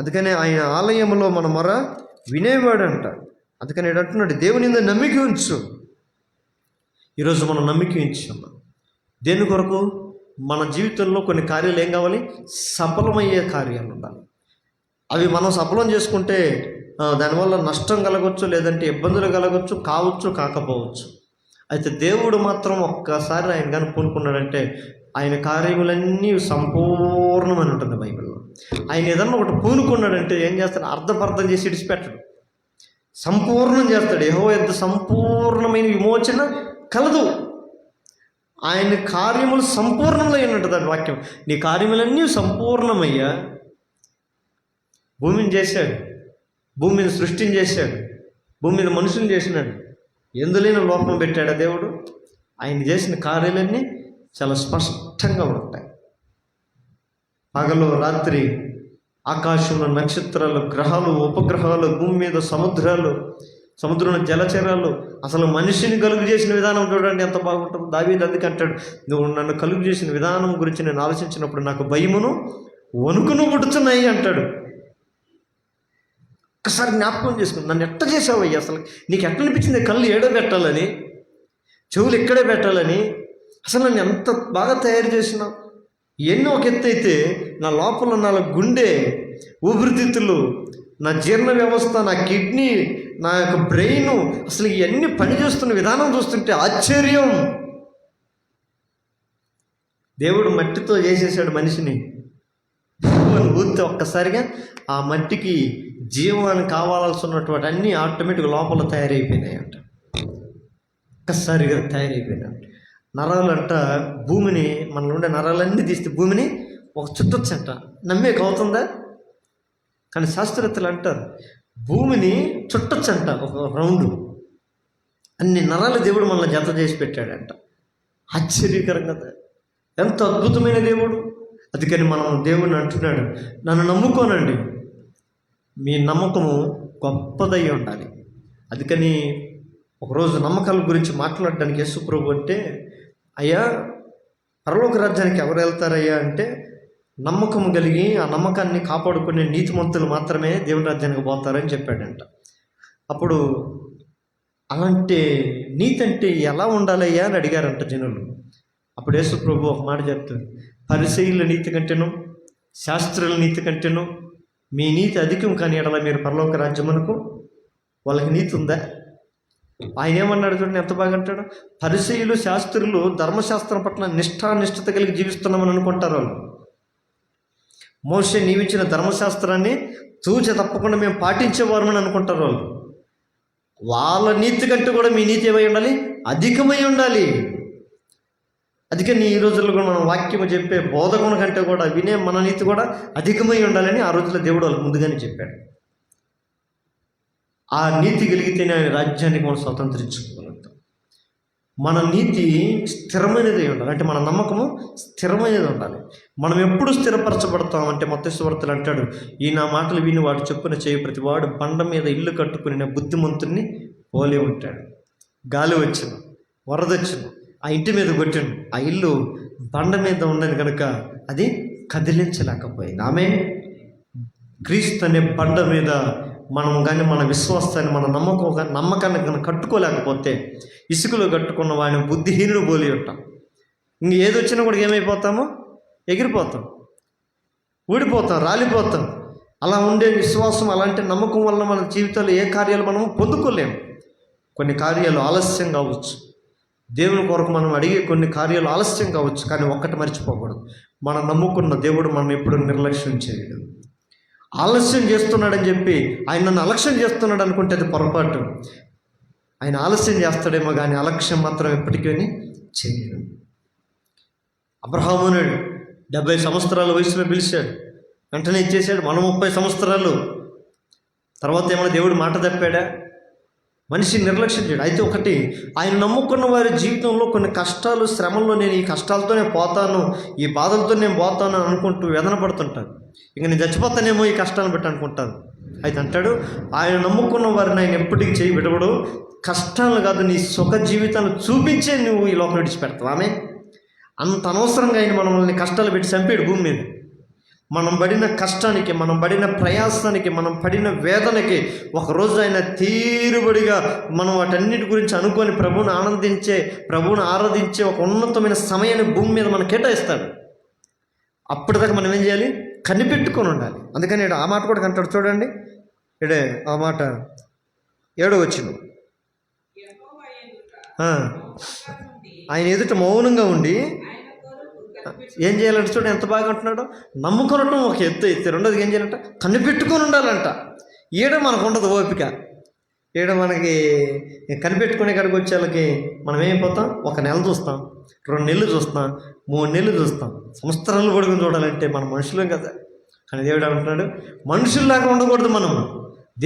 అందుకనే ఆయన ఆలయంలో మన మొర వినేవాడంట. అందుకని అంటున్నాడు, దేవుని నమ్మిక ఉంచు. ఈరోజు మనం నమ్మిక ఉంచున్నాం. దేని కొరకు? మన జీవితంలో కొన్ని కార్యాలు ఏం కావాలి? సఫలమయ్యే కార్యాలు ఉండాలి. అవి మనం సఫలం చేసుకుంటే దానివల్ల నష్టం కలగవచ్చు, లేదంటే ఇబ్బందులు కలగవచ్చు, కావచ్చు కాకపోవచ్చు. అయితే దేవుడు మాత్రం ఒక్కసారి ఆయన కానీ పూనుకున్నాడంటే ఆయన కార్యములన్నీ సంపూర్ణమని ఉంటుంది బైబిల్లో. ఆయన ఏదన్నా ఒకటి పూనుకున్నాడంటే ఏం చేస్తాడు? అర్థపర్థం చేసి ఇడిచిపెట్టడు, సంపూర్ణం చేస్తాడు. యెహోవా యొద్ద సంపూర్ణమైన విమోచన కలదు. ఆయన కార్యములు సంపూర్ణంగా ఉంటుంది అది వాక్యం. నీ కార్యములన్నీ సంపూర్ణమయ్యా. భూమిని చేశాడు, భూమి మీద సృష్టిని చేశాడు, భూమి మీద మనుషుని చేసినాడు, ఎందులేని లోపం పెట్టాడు దేవుడు. ఆయన చేసిన కార్యాలన్నీ చాలా స్పష్టంగా ఉంటాయి. పగలు రాత్రి ఆకాశంలో నక్షత్రాలు, గ్రహాలు, ఉపగ్రహాలు, భూమి మీద సముద్రాలు, సముద్రంలో జలచరాలు, అసలు మనిషిని కలుగు చేసిన విధానం చూడండి ఎంత బాగుంటుందో. దావీదు అందుకే అంటాడు, నువ్వు నన్ను కలుగు చేసిన విధానం గురించి నేను ఆలోచించినప్పుడు నాకు భయమును వణుకును పుడుతున్నాయి అంటాడు. ఒక్కసారి జ్ఞాపకం చేసుకుని, నన్ను ఎట్ట చేసావయ్యా, అసలు నీకు ఎట్లా అనిపించింది? కళ్ళు ఏడో పెట్టాలని, చెవులు ఇక్కడే పెట్టాలని, అసలు నన్ను ఎంత బాగా తయారు చేసినావు. ఎన్నో ఒక ఎత్తు అయితే నా లోపల నా గుండె ఊపిరితిత్తులు, నా జీర్ణ వ్యవస్థ, నా కిడ్నీ, నా యొక్క బ్రెయిన్, అసలు ఇవన్నీ పనిచేస్తున్న విధానం చూస్తుంటే ఆశ్చర్యం. దేవుడు మట్టితో చేసేసాడు మనిషిని. ఊరితే ఒక్కసారిగా ఆ మట్టికి జీవానికి కావాల్సి ఉన్నటువంటి అన్నీ ఆటోమేటిక్గా లోపల తయారైపోయినాయి అంట. ఒక్కసారిగా తయారైపోయినాయి. నరాలంట భూమిని, మనలో ఉండే నరాలన్నీ తీస్తే భూమిని ఒక చుట్టొచ్చంట. నమ్మేకి అవుతుందా? కానీ శాస్త్రవేత్తలు అంటారు భూమిని చుట్టొచ్చంట ఒక రౌండ్. అన్ని నరాలు దేవుడు మనల్ని జత చేసి పెట్టాడంట. ఆశ్చర్యకరం కదా, ఎంత అద్భుతమైన దేవుడు. అందుకని మనం దేవుడిని అంటున్నాడు, నన్ను నమ్ముకోనండి, మీ నమ్మకము గొప్పదై ఉండాలి. అందుకని ఒకరోజు నమ్మకాల గురించి మాట్లాడడానికి యేసు ప్రభు అంటే, అయ్యా పరలోక రాజ్యానికి ఎవరు వెళ్తారయ్యా అంటే, నమ్మకం కలిగి ఆ నమ్మకాన్ని కాపాడుకునే నీతిమంతులు మాత్రమే దేవుని రాజ్యానికి పోతారని చెప్పాడంట. అప్పుడు అలాంటి నీతి అంటే ఎలా ఉండాలయ్యా అని అడిగారంట జనులు. అప్పుడు యేసు ప్రభు ఒక మాట చెప్తాడు, పరిసయ్యుల నీతి కంటేను, శాస్త్రుల నీతి కంటేను మీ నీతి అధికం కాని ఎడల మీరు పరలోక రాజ్యమునకు. వాళ్ళకి నీతి ఉందా? ఆయన ఏమన్నాడు చూడండి, ఎంత బాగా అంటాడు. పరిసయ్యులు, శాస్త్రులు ధర్మశాస్త్రం పట్ల నిష్ఠానిష్టత కలిగి జీవిస్తున్నామని అనుకుంటారు వాళ్ళు. మోషే నీవిచ్చిన ధర్మశాస్త్రాన్ని తూచ తప్పకుండా మేము పాటించేవారమని అనుకుంటారు వాళ్ళు. వాళ్ళ నీతి కంటే కూడా మీ నీతి ఏమై ఉండాలి? అధికమై ఉండాలి. అందుకని ఈ రోజుల్లో కూడా మనం వాక్యము చెప్పే బోధకుని కంటే కూడా వినే మన నీతి కూడా అధికమై ఉండాలని ఆ రోజుల్లో దేవుడు వాళ్ళకి ముందుగానే చెప్పాడు. ఆ నీతి కలిగితేనే ఆయన రాజ్యానికి మనం స్వతంత్రించుకోగలుగుతాం. మన నీతి స్థిరమైనది ఉండాలి, అంటే మన నమ్మకము స్థిరమైనది ఉండాలి. మనం ఎప్పుడు స్థిరపరచబడతాం అంటే మత్తయి సువార్తలో అంటాడు, ఈ నా మాటలు విని వాడు చొప్పున చేయి ప్రతివాడు బండ మీద ఇల్లు కట్టుకుని బుద్ధిమంతుని పోలి ఉంటాడు. గాలి వచ్చిన, వరద వచ్చిన, ఆ ఇంటి మీద కొట్టిన, ఆ ఇల్లు బండ మీద ఉండని కనుక అది కదిలించలేకపోయింది. ఆమె క్రీస్తు అనే బండ మీద మనం కానీ మన విశ్వాసాన్ని, మన నమ్మకాన్ని కానీ కట్టుకోలేకపోతే ఇసుకలో కట్టుకున్న వాడిని బుద్ధిహీనుడు పోలి ఉంటాం. ఇంక ఏది వచ్చినా కూడా ఏమైపోతాము? ఎగిరిపోతాం, ఊడిపోతాం, రాలిపోతాం. అలా ఉండే విశ్వాసం, అలాంటి నమ్మకం వల్ల మన జీవితంలో ఏ కార్యాలు మనం పొందుకోలేము. కొన్ని కార్యాలు ఆలస్యం కావచ్చు, దేవుని కొరకు మనం అడిగే కొన్ని కార్యాలు ఆలస్యం కావచ్చు, కానీ ఒక్కటి మర్చిపోకూడదు, మనం నమ్ముకున్న దేవుడు మనం ఎప్పుడు నిర్లక్ష్యం చేయడు. ఆలస్యం చేస్తున్నాడని చెప్పి ఆయన నన్ను అలక్ష్యం చేస్తున్నాడు అనుకుంటే అది పొరపాటు. ఆయన ఆలస్యం చేస్తాడేమో కానీ అలక్ష్యం మాత్రం ఎప్పటికీ చేయడు. అబ్రహాము 70 సంవత్సరాల వయసులో పిలిచాడు, వెంటనే ఇచ్చేసాడు. మనం 30 సంవత్సరాలు తర్వాత ఏమైనా దేవుడు మాట తప్పాడా? మనిషి నిర్లక్ష్యం చేయడు. అయితే ఒకటి, ఆయన నమ్ముకున్న వారి జీవితంలో కొన్ని కష్టాలు, శ్రమల్లో నేను ఈ కష్టాలతోనే పోతాను, ఈ బాధలతో నేను పోతాను అనుకుంటూ వేదన పడుతుంటాను. ఇంక నేను చచ్చిపోతానేమో ఈ కష్టాన్ని బట్టి అనుకుంటాను. అయితే అంటాడు, ఆయన నమ్ముకున్న వారిని ఆయన ఎప్పటికీ చేయి విడవడు. కష్టాలు కాదు, నీ సుఖ జీవితాన్ని చూపించే నువ్వు ఈ లోకం విడిచిపెడతావు. ఆమె అంత అనవసరంగా ఆయన మనల్ని కష్టాలు పెట్టి చంపాడు భూమి మీద. మనం పడిన కష్టానికి, మనం పడిన ప్రయాసానికి, మనం పడిన వేదనకి ఒకరోజు ఆయన తీరుబడిగా మనం వాటన్నిటి గురించి అనుకొని ప్రభువుని ఆనందించే, ప్రభువుని ఆరాధించే ఒక ఉన్నతమైన సమయాన్ని భూమి మీద మనం కేటాయిస్తాడు. అప్పటిదాకా మనం ఏం చేయాలి? కనిపెట్టుకొని ఉండాలి. అందుకని ఆ మాట కూడా అంటాడు చూడండి, ఇడే ఆ మాట 7వ వచనం, ఆయన ఎదుట మౌనంగా ఉండి ఏం చేయాలంటే చూడండి ఎంత బాగా అంటున్నాడు. నమ్ముకొనటం ఒక ఎత్తు అయితే, రెండోది ఏం చేయాలంట? కనిపెట్టుకొని ఉండాలంట. ఈడ మనకు ఉండదు ఓపిక. ఈడ మనకి కనిపెట్టుకునే కాడికి వచ్చే వాళ్ళకి మనం ఏమైపోతాం? 1 నెల చూస్తాం, 2 నెలలు చూస్తాం, 3 నెలలు చూస్తాం. సంవత్సరాలు పడుకుని చూడాలంటే మన మనుషులం కదా. కానీ దేవుడు అంటున్నాడు, మనుషుల్లాగా ఉండకూడదు. మనం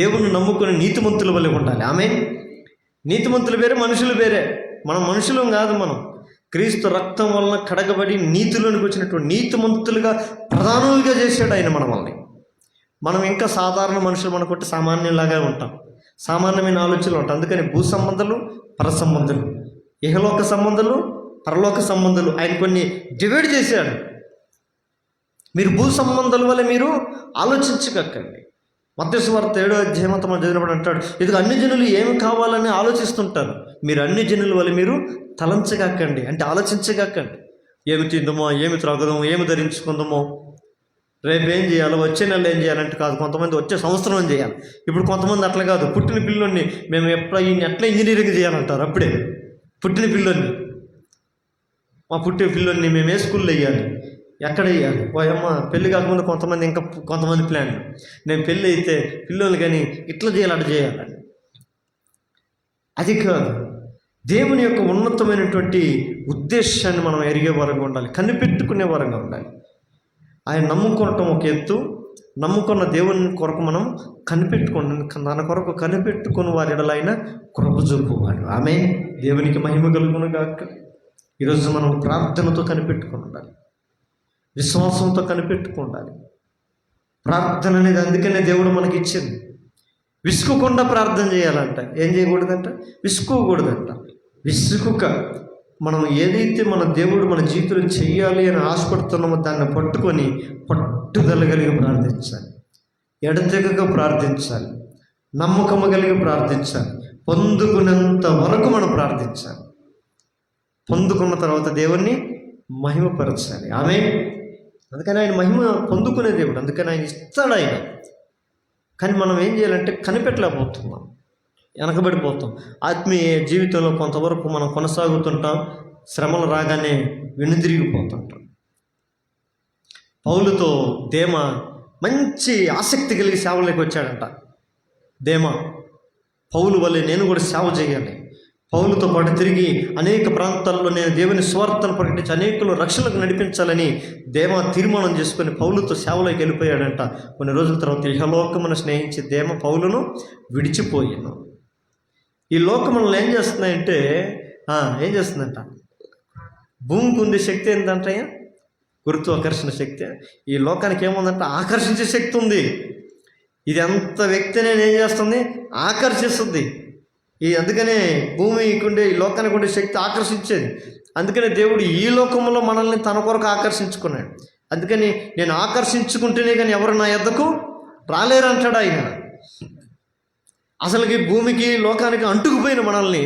దేవుణ్ణి నమ్ముకుని నీతిమంతుల వల్ల ఉండాలి. ఆమె నీతిమంతులు వేరే, మనుషులు వేరే. మనం మనుషులం కాదు. మనం క్రీస్తు రక్తం వలన కడగబడి నీతిలోనికి వచ్చినటువంటి నీతిమంతులుగా, ప్రధానులుగా చేశాడు ఆయన మనల్ని. మనం ఇంకా సాధారణ మనుషులు అనుకుంటే సామాన్యులాగా ఉంటాం, సామాన్యమైన ఆలోచనలు ఉంటాం. అందుకని భూ సంబంధాలు, పర సంబంధాలు, ఇహలోక సంబంధాలు, పరలోక సంబంధాలు ఆయన కొన్ని డివైడ్ చేశాడు. మీరు భూ సంబంధాల వల్ల మీరు ఆలోచించకండి. మత్తయి సువార్త 7వ అధ్యాయం మనం చదివినప్పుడు అంటాడు, ఇది అన్ని జనులు ఏమి కావాలని ఆలోచిస్తుంటారు, మీరు అన్ని జనుల వల్ల మీరు తలంచగాకండి, అంటే ఆలోచించగాకండి. ఏమి తిందామో, ఏమి త్రాగుదామో, ఏమి ధరించుకుందామో, రేపు ఏం చేయాలో, వచ్చే నెలలో ఏం చేయాలంటే కాదు. కొంతమంది వచ్చే సంవత్సరం చేయాలి. ఇప్పుడు కొంతమంది అట్లా కాదు, పుట్టిన పిల్లోని మేము ఎట్లా ఇంజనీరింగ్ చేయాలంటారు. అప్పుడే పుట్టిన పిల్లోని, మా పుట్టిన పిల్లోని మేము ఏ స్కూల్లో వేయాలి, ఎక్కడ వేయాలి. అమ్మ పెళ్ళి కాకముందు కొంతమంది ప్లాన్, నేను పెళ్ళి అయితే పిల్లలు కానీ ఇట్లా చేయాలి, అట్లా చేయాలని. అది కాదు. దేవుని యొక్క ఉన్నతమైనటువంటి ఉద్దేశాన్ని మనం ఎరిగే వరంగా ఉండాలి, కనిపెట్టుకునే వరంగా ఉండాలి. ఆయన నమ్ముకోవటం ఒక ఎత్తు, నమ్ముకున్న దేవుని కొరకు మనం తన కొరకు కనిపెట్టుకుని వారి ఎడల ఆయన కృప చూపువాడు. ఆమె దేవునికి మహిమ కలుగును గాక. ఈరోజు మనం ప్రార్థనతో కనిపెట్టుకుని ఉండాలి, విశ్వాసంతో కనిపెట్టుకుని ఉండాలి. ప్రార్థన అనేది అందుకనే దేవుడు మనకి ఇచ్చింది. విసుగుకుండా ప్రార్థన చేయాలంట. ఏం చేయకూడదంట? విసుక్కోకూడదంట. విసుగుక మనం ఏదైతే మన దేవుడు మన జీవితంలో చెయ్యాలి అని ఆశపడుతున్నామో దాన్ని పట్టుకొని పట్టుదల కలిగి ప్రార్థించాలి, ఎడతెగక ప్రార్థించాలి, నమ్మకము కలిగి ప్రార్థించాలి, పొందుకునేంత వరకు మనం ప్రార్థించాలి. పొందుకున్న తర్వాత దేవుణ్ణి మహిమపరచాలి. ఆమె అందుకని ఆయన మహిమ పొందుకునే దేవుడు, అందుకని ఆయన ఇస్తాడు ఆయన. కానీ మనం ఏం చేయాలంటే కనిపెట్టలేకపోతున్నాం, వెనకబడిపోతాం. ఆత్మీయ జీవితంలో కొంతవరకు మనం కొనసాగుతుంటాం, శ్రమలు రాగానే వెనుదిరిగిపోతుంటాం. పౌలుతో దేమ మంచి ఆసక్తి కలిగి సేవలోకి వచ్చాడంట. దేమ పౌలు వల్లే నేను కూడా సేవ చేయాలి, పౌలుతో పాటు తిరిగి అనేక ప్రాంతాల్లో నేను దేవుని స్వార్థను ప్రకటించి అనేకులు రక్షణకు నడిపించాలని దేమ తీర్మానం చేసుకొని పౌలుతో సేవలోకి వెళ్ళిపోయాడంట. కొన్ని రోజుల తర్వాత ఇహలోకమును స్నేహించి దేమ పౌలును విడిచిపోయాను. ఈ లోకములను ఏం చేస్తున్నాయంటే ఏం చేస్తుందంట, భూమికి ఉండే శక్తి ఏంటంటే గురుత్వాకర్షణ శక్తి. ఈ లోకానికి ఏముందంటే ఆకర్షించే శక్తి ఉంది. ఇది అంత వ్యక్తిని ఏం చేస్తుంది, ఆకర్షిస్తుంది. అందుకనే భూమికి ఉండే ఈ లోకానికి ఉండే శక్తి ఆకర్షించేది. అందుకనే దేవుడు ఈ లోకంలో మనల్ని తన కొరకు ఆకర్షించుకున్నాడు. అందుకని నేను ఆకర్షించుకుంటేనే కానీ ఎవరు నా యొద్దకు రాలేరు అంటాడు ఆయన. అసలుకి భూమికి లోకానికి అంటుకుపోయిన మనల్ని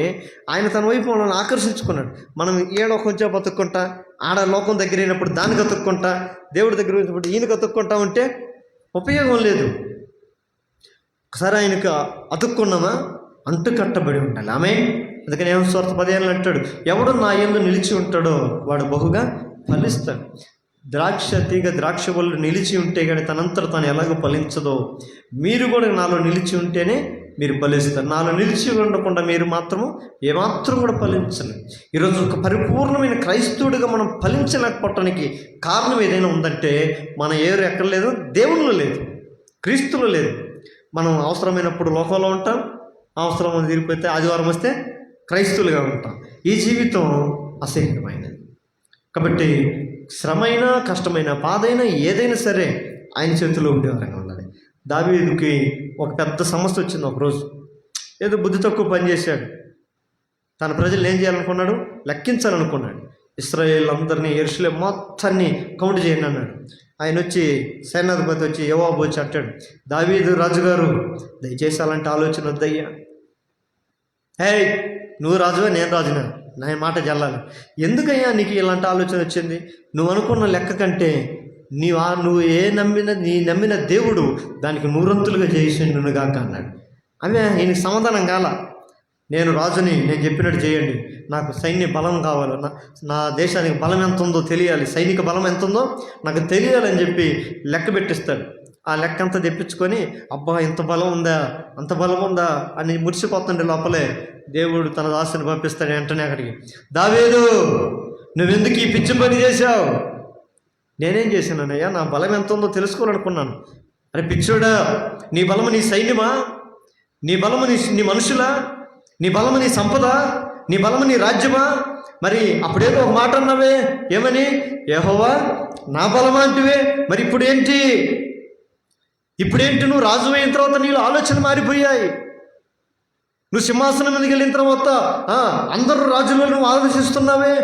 ఆయన తన వైపు మనల్ని ఆకర్షించుకున్నాడు. మనం ఏడో కొంచెం బతుక్కుంటా, ఆడ లోకం దగ్గర అయినప్పుడు దానికి అతుక్కుంటా, దేవుడి దగ్గర అయినప్పుడు ఈయనకు అతుక్కుంటా ఉంటే ఉపయోగం లేదు. ఒకసారి ఆయనకు అతుక్కున్నామా అంటు కట్టబడి ఉండాలి. ఆమె అందుకని స్వార్థ 10 అంటాడు, ఎవడు నా యందు నిలిచి ఉంటాడో వాడు బహుగా ఫలిస్తాడు. ద్రాక్ష తీగ ద్రాక్ష వల్ల నిలిచి ఉంటే కానీ తనంతట తాను ఎలాగో ఫలించదో, మీరు కూడా నాలో నిలిచి ఉంటేనే మీరు ఫలిస్తారు. నాలో నిలిచి ఉండకుండా మీరు మాత్రము ఏమాత్రం కూడా ఫలించలేదు. ఈరోజు ఒక పరిపూర్ణమైన క్రైస్తవుడిగా మనం ఫలించలేకపోవటానికి కారణం ఏదైనా ఉందంటే మన ఏరు ఎక్కడ లేదు, దేవుళ్ళు లేదు, క్రీస్తులో లేదు. మనం అవసరమైనప్పుడు లోకంలో ఉంటాం, అవసరం తీరిపోతే ఆదివారం వస్తే క్రైస్తవులుగా ఉంటాం. ఈ జీవితం అసహ్యమైనది. కాబట్టి శ్రమైనా కష్టమైన బాధైనా ఏదైనా సరే ఆయన చేతిలో ఉండేవారంగా ఉండాలి. దావీదుకి ఒక పెద్ద సమస్య వచ్చింది. ఒకరోజు ఏదో బుద్ధి తక్కువ పని చేశాడు. తన ప్రజలు ఏం చేయాలనుకున్నాడు, లెక్కించాలనుకున్నాడు. ఇశ్రాయేల్ అందరినీ యెరూషలేము మొత్తాన్ని కౌంట్ చేయండి అన్నాడు. ఆయన వచ్చి సైన్యాధిపతి వచ్చి యోవాబు వచ్చి అంటాడు, దావీదు రాజుగారు దయచేసి అలాంటి ఆలోచన వద్దయ్యా. నువ్వు రాజువా నేను రాజునా, నా మాట జల్లాలి. ఎందుకయ్యా నీకు ఇలాంటి ఆలోచన వచ్చింది? నువ్వు అనుకున్న లెక్క కంటే నువ్వు నీ నమ్మిన దేవుడు దానికి 100 చేసిండును గాక అన్నాడు. ఈయనకి సమాధానం కాల. నేను రాజుని, నేను చెప్పినట్టు చేయండి, నాకు సైన్య బలం కావాలి, నా దేశానికి బలం ఎంత ఉందో తెలియాలి, సైనిక బలం ఎంత ఉందో నాకు తెలియాలని చెప్పి లెక్క పెట్టిస్తాడు. ఆ లెక్క అంతా తెప్పించుకొని అబ్బా ఇంత బలం ఉందా, అంత బలం ఉందా అని మురిసిపోతుండే లోపలే దేవుడు తన దాసుని పంపిస్తాడు. వెంటనే అక్కడికి, దావీదు నువ్వెందుకు ఈ పిచ్చి పని చేశావు? నేనేం చేశానయ్యా, నా బలం ఎంత ఉందో తెలుసుకోవాలనుకున్నాను. అరే పిచ్చోడా, నీ బలము నీ సైన్యమా, నీ బలము నీ మనుషులా, నీ బలము నీ సంపద, నీ బలము నీ రాజ్యమా? మరి అప్పుడేదో ఒక మాట అన్నావే, ఏమని? యెహోవా నా బలమా అంటివే. మరి ఇప్పుడేంటి నువ్వు రాజు అయిన తర్వాత నీళ్ళు ఆలోచన మారిపోయాయి. నువ్వు సింహాసనం మీదకి వెళ్ళిన తర్వాత అందరూ రాజులో నువ్వు ఆలోచిస్తున్నావే,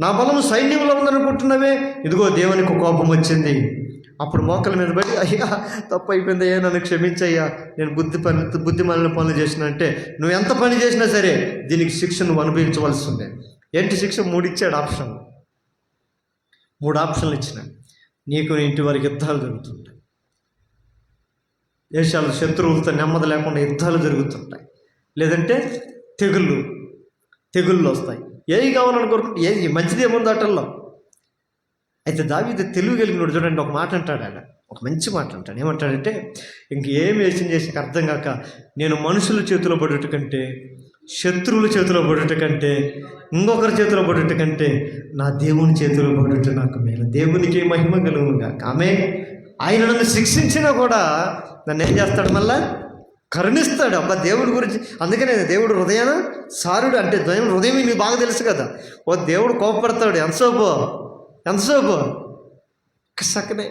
నా బలము సైన్యంలో ఉందనుకుంటున్నావే. ఇదిగో దేవునికి కోపం వచ్చింది. అప్పుడు మోకల మీద పడి, అయ్యా తప్పు అయిపోయిందయ్యా, నన్ను క్షమించయ్యా, నేను బుద్ధిమాలిన పనులు చేసిన అంటే, నువ్వు ఎంత పని చేసినా సరే దీనికి శిక్ష నువ్వు అనుభవించవలసి ఉంది. ఏంటి శిక్ష? 3 ఇచ్చాడు ఆప్షన్. 3 ఆప్షన్లు ఇచ్చినాడు. నీకు ఇంటి వారికి యుద్ధాలు జరుగుతుంటాయి, దేశాలు శత్రువులతో నెమ్మది లేకుండా యుద్ధాలు జరుగుతుంటాయి, లేదంటే తెగుళ్ళు వస్తాయి. ఏవి కావాలని కోరుకుంటే ఏది మంచిది ఏముంది ఆటల్లో. అయితే దావీదు తెలివి కలిగినోడు చూడండి, ఒక మాట అంటాడు ఆయన, ఒక మంచి మాట అంటాడు. ఏమంటాడంటే, ఇంకేం యోచన చేసి అర్థం కాక, నేను మనుషుల చేతిలో పడుట కంటే, శత్రువుల చేతిలో పడుట కంటే, ఇంకొకరి చేతిలో పడుట కంటే నా దేవుని చేతిలో పడుట నాకు మేలు. దేవునికి మహిమ కలుగుగా. ఆమె ఆయన నన్ను శిక్షించినా కూడా నన్ను ఏం చేస్తాడు, మళ్ళా కరుణిస్తాడు. అబ్బా దేవుడి గురించి. అందుకనే దేవుడు హృదయాన సారుడు అంటే దేవుడు హృదయం మీకు బాగా తెలుసు కదా. దేవుడు కోపపడతాడు ఎంతసేపు ఒక్క సెకండే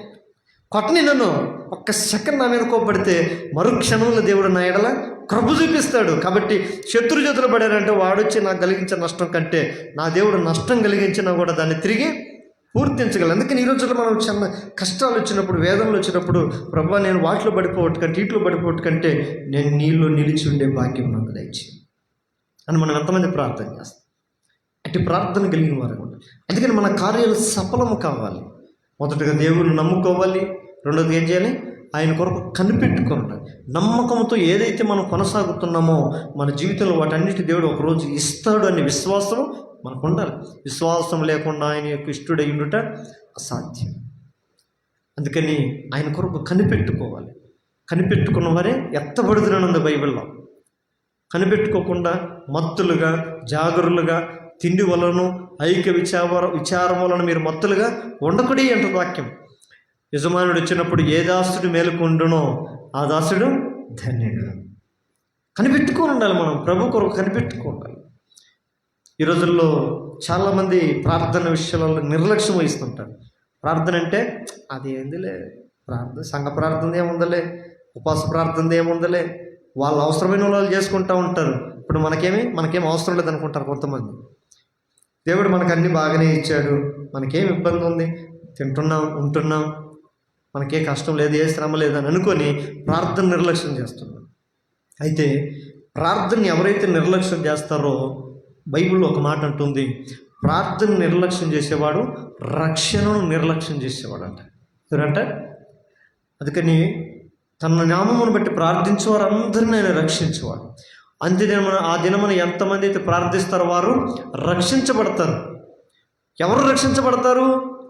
కొట్టని, నన్ను ఒక్క సెకండ్ నా మీద కోపడితే మరుక్షణంలో దేవుడు నా ఎడల కృప చూపిస్తాడు. కాబట్టి శత్రు చేతులు పడారంటే వాడొచ్చి నాకు కలిగించిన నష్టం కంటే నా దేవుడు నష్టం కలిగించినా కూడా దాన్ని తిరిగి పూర్తించగలరు. అందుకని ఈ రోజుల్లో మనం చిన్న కష్టాలు వచ్చినప్పుడు, వేదనలు వచ్చినప్పుడు, ప్రభా నేను వాటిలో పడిపోవట్టు కంటే, వీటిలో పడిపోవట్టు కంటే నేను నీళ్ళు నిలిచి ఉండే భాగ్యం నాకు దయచి అని మనం ఎంతమంది ప్రార్థన చేస్తాం. అట్టి ప్రార్థన కలిగిన వారు కూడా. అందుకని మన కార్యాలు సఫలము కావాలి. మొదటగా దేవుడిని నమ్ముకోవాలి. రెండోది ఏం చేయాలి? ఆయన కొరకు కనిపెట్టుకోవాలి. నమ్మకంతో ఏదైతే మనం కొనసాగుతున్నామో మన జీవితంలో వాటన్నిటి దేవుడు ఒకరోజు ఇస్తాడు అనే విశ్వాసం మనకు ఉండాలి. విశ్వాసం లేకుండా ఆయన యొక్క ఇష్టడై ఉండుట అసాధ్యం. అందుకని ఆయన కొరకు కనిపెట్టుకోవాలి. కనిపెట్టుకున్న వారే ఎత్తబడుతున్నాను బైబిల్లో. కనిపెట్టుకోకుండా మత్తులుగా, జాగరులుగా, తిండి వలన, ఐక్య విచారం వలన మీరు మత్తులుగా ఉండకుడి అంటుంది వాక్యం. యజమానుడు వచ్చినప్పుడు ఏ దాసుడు మేలుకుండునో ఆ దాసుడు ధన్యుడు. కనిపెట్టుకొని ఉండాలి, మనం ప్రభు కొరకు కనిపెట్టుకొని ఉండాలి. ఈ రోజుల్లో చాలామంది ప్రార్థన విషయాలలో నిర్లక్ష్యం వహిస్తుంటారు. ప్రార్థన అంటే అది ఏందిలే, ప్రార్థన సంఘ ప్రార్థన ఏముందలే, ఉపవాస ప్రార్థన ఏముందలే, వాళ్ళు అవసరమైన వాళ్ళు చేసుకుంటూ ఉంటారు. ఇప్పుడు మనకేం అవసరం లేదనుకుంటారు కొంతమంది. దేవుడు మనకు అన్నీ బాగానే ఇచ్చాడు, మనకేం ఇబ్బంది ఉంది, తింటున్నాం, ఉంటున్నాం, మనకే కష్టం లేదు, ఏ శ్రమ లేదని అనుకొని ప్రార్థన నిర్లక్ష్యం చేస్తున్నాం. అయితే ప్రార్థనని ఎవరైతే నిర్లక్ష్యం చేస్తారో బైబిల్లో ఒక మాట అంటుంది, ప్రార్థన నిర్లక్ష్యం చేసేవాడు రక్షణను నిర్లక్ష్యం చేసేవాడు అంట. ఎవరంట? అందుకని తన నామమును బట్టి ప్రార్థించేవారు అందరినీ ఆయన రక్షించేవాడు. ఆ దినమున ఎంతమంది అయితే ప్రార్థిస్తారో వారు రక్షించబడతారు. ఎవరు రక్షించబడతారు?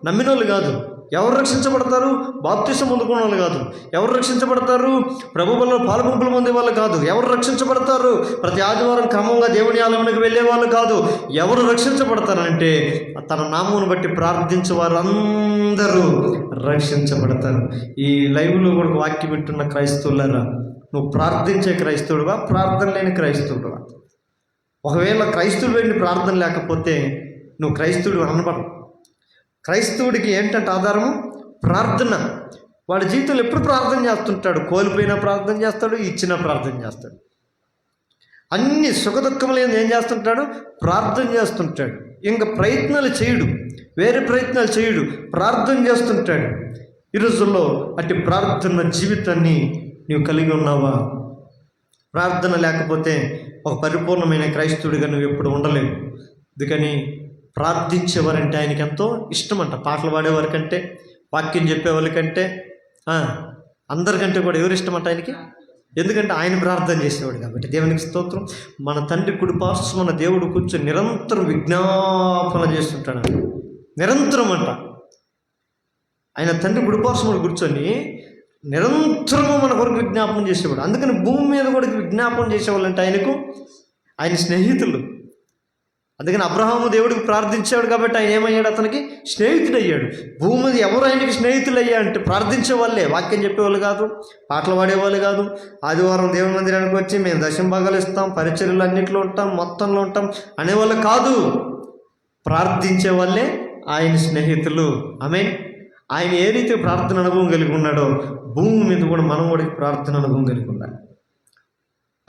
నమ్మిన వాళ్ళు కాదు. ఎవరు రక్షించబడతారు? బాప్తిసం పొందుకున్న వాళ్ళు కాదు. ఎవరు రక్షించబడతారు? ప్రభు వల్ల పాలుగుంపులు పొందే వాళ్ళు కాదు. ఎవరు రక్షించబడతారు? ప్రతి ఆదివారం క్రమంగా దేవుని ఆలయానికి వెళ్ళే వాళ్ళు కాదు. ఎవరు రక్షించబడతారంటే తన నామమును బట్టి ప్రార్థించే వారు అందరూ రక్షించబడతారు. ఈ లైవ్లో కూడా వాక్యం వింటున్న క్రైస్తవులారా, నువ్వు ప్రార్థించే క్రైస్తవుడువా, ప్రార్థన లేని క్రైస్తవుడువా? ఒకవేళ క్రైస్తవుడు వెళ్ళి ప్రార్థన లేకపోతే నువ్వు క్రైస్తవుడు అనబడవు. క్రైస్తవుడికి ఏంటంటే ఆధారము ప్రార్థన. వాడి జీవితంలో ఎప్పుడు ప్రార్థన చేస్తుంటాడు. కోల్పోయినా ప్రార్థన చేస్తాడు, ఇచ్చినా ప్రార్థన చేస్తాడు. అన్ని సుఖదుఖములు ఏం చేస్తుంటాడు? ప్రార్థన చేస్తుంటాడు. ఇంకా ప్రయత్నాలు చేయడు, వేరే ప్రయత్నాలు చేయడు, ప్రార్థన చేస్తుంటాడు. ఈ రోజుల్లో అట్టి ప్రార్థన జీవితాన్ని నీవు కలిగి ఉన్నావా? ప్రార్థన లేకపోతే ఒక పరిపూర్ణమైన క్రైస్తవుడిగా నువ్వు ఎప్పుడు ఉండలేవు. అందుకని ప్రార్థించేవారంటే ఆయనకి ఎంతో ఇష్టం అంట. పాటలు పాడేవారి కంటే, వాక్యం చెప్పేవాళ్ళ కంటే, అందరికంటే కూడా ఎవరు ఇష్టం అంట ఆయనకి? ఎందుకంటే ఆయన ప్రార్థన చేసేవాడు కాబట్టి. దేవునికి స్తోత్రం. మన తండ్రి కుడి పార్శ్వమున దేవుడు కూర్చొని నిరంతరం విజ్ఞాపన చేస్తుంటాడు. నిరంతరం అంట ఆయన తండ్రి కుడి పార్శ్వమున కూర్చొని నిరంతరము మన కొరకు విజ్ఞాపన చేసేవాడు. అందుకని భూమి మీద కూడా విజ్ఞాపన చేసేవాళ్ళు అంటే ఆయన స్నేహితులు. అందుకని అబ్రహాము దేవుడికి ప్రార్థించాడు కాబట్టి ఆయన ఏమయ్యాడు? అతనికి స్నేహితుడు అయ్యాడు. భూమి మీద ఎవరు ఆయనకి స్నేహితులు అయ్యా అంటే ప్రార్థించే వాళ్ళే. వాక్యం చెప్పేవాళ్ళు కాదు, పాటలు పాడేవాళ్ళు కాదు. ఆదివారం దేవుని మందిరానికి వచ్చి మేము దశమ భాగాలు ఇస్తాం, పరిచర్యలు అన్నింటిలో ఉంటాం, మొత్తంలో ఉంటాం అనేవాళ్ళు కాదు. ప్రార్థించే వాళ్ళే ఆయన స్నేహితులు. ఆమేన్. ఆయన ఏ రీతి ప్రార్థన అనుభవం కలిగి ఉన్నాడో భూమి మీద కూడా మనం కూడా ప్రార్థన అనుభవం కలిగి ఉండాలి.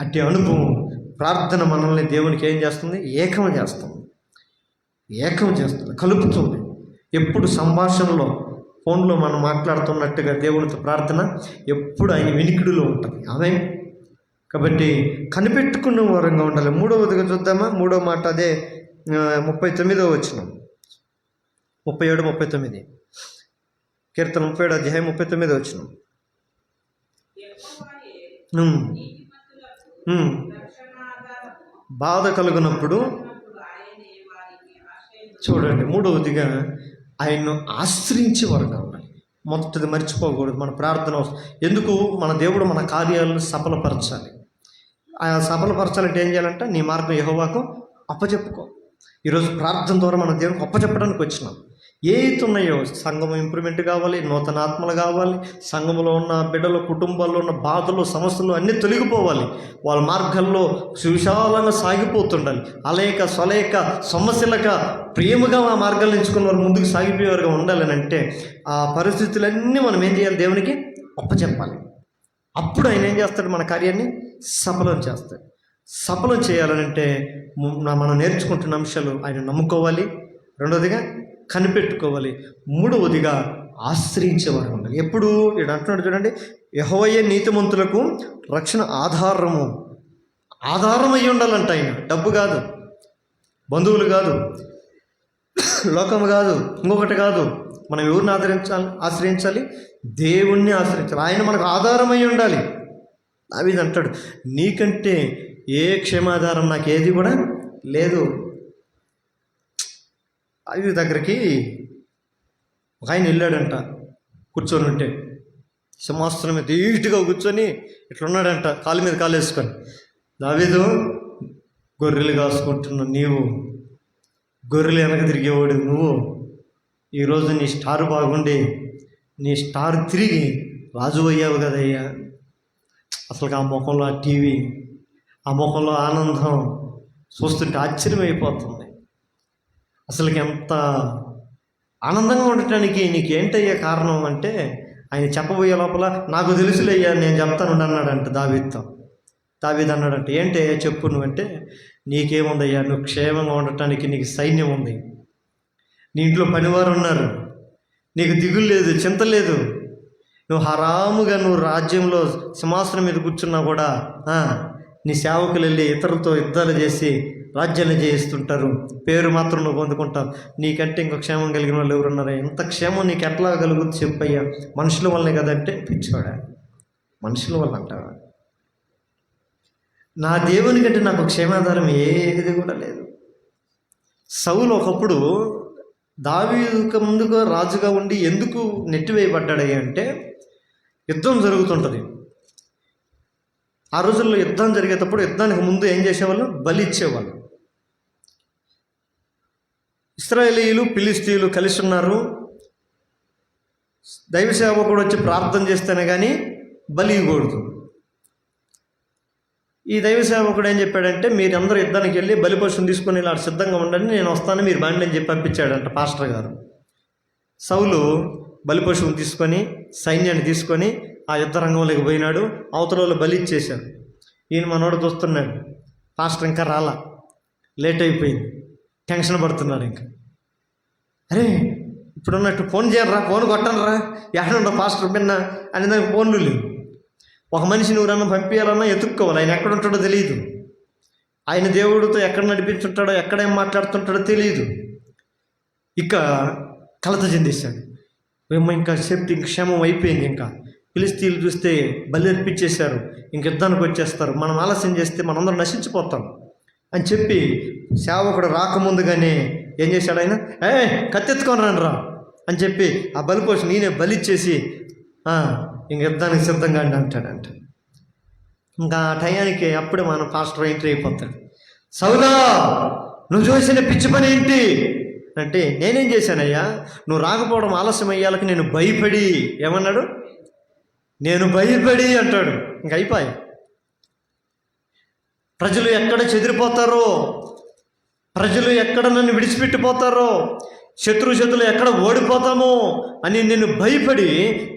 అట్టి అనుభవం ప్రార్థన మనల్ని దేవునికి ఏం చేస్తుంది? ఏకం చేస్తుంది, కలుపుతుంది. ఎప్పుడు సంభాషణలో, ఫోన్లో మనం మాట్లాడుతున్నట్టుగా దేవునితో ప్రార్థన ఎప్పుడు ఆయన వినికిడిలో ఉంటుంది. ఆమేన్. కాబట్టి కనిపెట్టుకున్న వారంగా ఉండాలి. మూడవదిగా చూద్దామా? మూడవ మాట అదే 39వ వచనం, 37, 39 కీర్తన 37 అధ్యాయం 39వ వచనం. బాధ కలుగునప్పుడు చూడండి, మూడవదిగా ఆయన్ను ఆశ్రయించేవారుగా ఉండాలి. మొదటిది మర్చిపోకూడదు మన ప్రార్థన. ఎందుకు? మన దేవుడు మన కార్యాలను సఫలపరచాలి. ఆ సఫలపరచాలంటే ఏం చేయాలంటే నీ మార్గం యెహోవాకు అప్పచెప్పుకో. ఈరోజు ప్రార్థన ద్వారా మన దేవునికి అప్పచెప్పడానికి వచ్చినాం. ఏది ఉన్నాయో, సంఘం ఇంప్రూవ్మెంట్ కావాలి, నూతన ఆత్మలు కావాలి, సంఘంలో ఉన్న బిడ్డలు, కుటుంబాల్లో ఉన్న బాధలు, సమస్యలు అన్నీ తొలగిపోవాలి. వాళ్ళ మార్గాల్లో సువిశాలంగా సాగిపోతుండాలి. అలేక సొలేక సమస్యలక ప్రేమగా ఆ మార్గాలు ఎంచుకున్న వారు ముందుకు సాగిపోయేవారుగా ఉండాలని అంటే ఆ పరిస్థితులన్నీ మనం ఏం చేయాలి? దేవునికి అప్పచెప్పాలి. అప్పుడు ఆయన ఏం చేస్తాడు? మన కార్యాన్ని సఫలం చేస్తాడు. సఫలం చేయాలనంటే మనం నేర్చుకుంటున్న అంశాలు ఆయన నమ్ముకోవాలి, రెండవదిగా కనిపెట్టుకోవాలి, మూడవదిగా ఆశ్రయించేవారు ఉండాలి. ఎప్పుడు ఇక్కడ అంటున్నాడు చూడండి, యెహోవాయే నీతిమంతులకు రక్షణ ఆధారం అయ్యి ఉండాలంట. ఆయన డబ్బు కాదు, బంధువులు కాదు, లోకం కాదు, ఇంకొకటి కాదు. మనం ఎవరిని ఆశ్రయించాలి? దేవుణ్ణి ఆశ్రయించాలి. ఆయన మనకు ఆధారం అయ్యి ఉండాలి. దావీదు అంటాడు, నీకంటే ఏ క్షేమాధారం నాకు ఏది కూడా లేదు. దావీదు దగ్గరికి ఒక ఆయన వెళ్ళాడంట, కూర్చొని ఉంటే సింహాసనం మీద ధీటుగా కూర్చొని ఇట్లున్నాడంట, కాలు మీద కాలు వేసుకొని. దావీదు, గొర్రెలు కాసుకుంటున్న నీవు, గొర్రెలు వెనక తిరిగేవాడు నువ్వు, ఈరోజు నీ స్టార్ బాగుండి నీ స్టార్ తిరిగి రాజు అయ్యావు కదయ్యా. అసలు ఆ ముఖంలో ఆ టీవీ, ఆ ముఖంలో ఆనందం చూస్తుంటే ఆశ్చర్యం అయిపోతుంది. అసలుకి ఎంత ఆనందంగా ఉండటానికి నీకేంటయ్యా కారణం అంటే, ఆయన చెప్పబోయే లోపల నాకు తెలుసులయ్యా నేను చెప్తాను అన్నాడంట దావీదుతో. దావీదు అన్నాడంట, ఏంటయ్యా చెప్పు నువ్వంటే, నీకేముందయ్యా, నువ్వు క్షేమంగా ఉండటానికి నీకు సైన్యం ఉంది, నీ ఇంట్లో పనివారు ఉన్నారు, నీకు దిగులు లేదు, చింత లేదు, నువ్వు హరాముగా నువ్వు రాజ్యంలో సింహాసనం మీద కూర్చున్నా కూడా నీ సేవకులు వెళ్ళి ఇతరులతో యుద్ధాలు చేసి రాజ్యాన్ని చేయిస్తుంటారు, పేరు మాత్రం నువ్వు పొందుకుంటావు, నీకంటే ఇంకో క్షేమం కలిగిన వాళ్ళు ఎవరున్నారా, ఎంత క్షేమం నీకు ఎట్లా కలుగుతుంది చెప్పయ్యా, మనుషుల వల్లనే కదంటే, పిచ్చోడా మనుషుల వల్ల అంటావా, నా దేవుని కంటే నాకు క్షేమాధారం ఏది కూడా లేదు. సౌలు ఒకప్పుడు దావీదుకు ముందుగా రాజుగా ఉండి ఎందుకు నెట్టివేయబడ్డాడయ్యా అంటే, యుద్ధం జరుగుతుంటుంది. ఆ రోజుల్లో యుద్ధం జరిగేటప్పుడు యుద్ధానికి ముందు ఏం చేసేవాళ్ళు, బలి ఇచ్చేవాళ్ళు. ఇశ్రాయేలీయులు ఫిలిష్తీయులు కలిసి ఉన్నారు, దైవ సేవకుడు వచ్చి ప్రార్థన చేస్తేనే కానీ బలి ఇవ్వకూడదు. ఈ దైవ సేవకుడు ఏం చెప్పాడంటే, మీరందరూ యుద్ధానికి వెళ్ళి బలిపశువుని తీసుకొని ఇలా సిద్ధంగా ఉండండి, నేను వస్తాను, మీరు బండి అని చెప్పి పంపించాడంట పాస్టర్ గారు. సౌలు బలిపశువుని తీసుకొని సైన్యాన్ని తీసుకొని ఆ యుద్ధ రంగంలోకి పోయినాడు. అవతల బలి ఇచ్చేశాడు. ఈయన మనోడు చూస్తున్నాడు, పాస్టర్ ఇంకా రాలా, లేట్ అయిపోయింది, టెన్షన్ పడుతున్నాడు. ఇంకా అరే ఇప్పుడున్నట్టు ఫోన్ చేయరా, ఫోన్ కొట్టనరా, ఎక్కడుండో పాస్టర్ పిన్న అని దానికి ఫోన్లు లేవు. ఒక మనిషిని ఎవరన్నా పంపించాలన్నా ఎత్తుక్కోవాలి, ఆయన ఎక్కడ ఉంటాడో తెలియదు, ఆయన దేవుడితో ఎక్కడ నడిపించుంటాడో ఎక్కడేం మాట్లాడుతుంటాడో తెలియదు. ఇక కలత చెందేశాడు. మేము ఇంకా సేఫ్టీ క్షేమం అయిపోయింది, ఇంకా ఫిలిష్తీయులు చూస్తే బలి అర్పించేశారు, ఇంక యుద్ధానికి వచ్చేస్తారు, మనం ఆలస్యం చేస్తే మనందరం నశించిపోతాం అని చెప్పి సేవకుడు రాకముందుగానే ఏం చేశాడు ఆయన, కత్తెత్తుకొని రండిరా అని చెప్పి ఆ బలిపోషణ నేనే బలిచ్చేసి ఇంక యుద్ధానికి సిద్ధంగా అంటాడంట. ఇంకా ఆ టయానికి అప్పుడే మన పాస్టర్ ఎంట్రీ అయిపోతాడు. సౌలా, నువ్వు చేసిన పిచ్చి పని ఏంటి అంటే, నేనేం చేశానయ్యా, నువ్వు రాకపోవడం ఆలస్యం అయ్యాలకి నేను భయపడి, ఏమన్నాడు, నేను భయపడి అంటాడు. ఇంక అయిపోయి, ప్రజలు ఎక్కడ చెదిరిపోతారో, ప్రజలు ఎక్కడ నన్ను విడిచిపెట్టిపోతారో, శత్రులు ఎక్కడ ఓడిపోతామో అని నేను భయపడి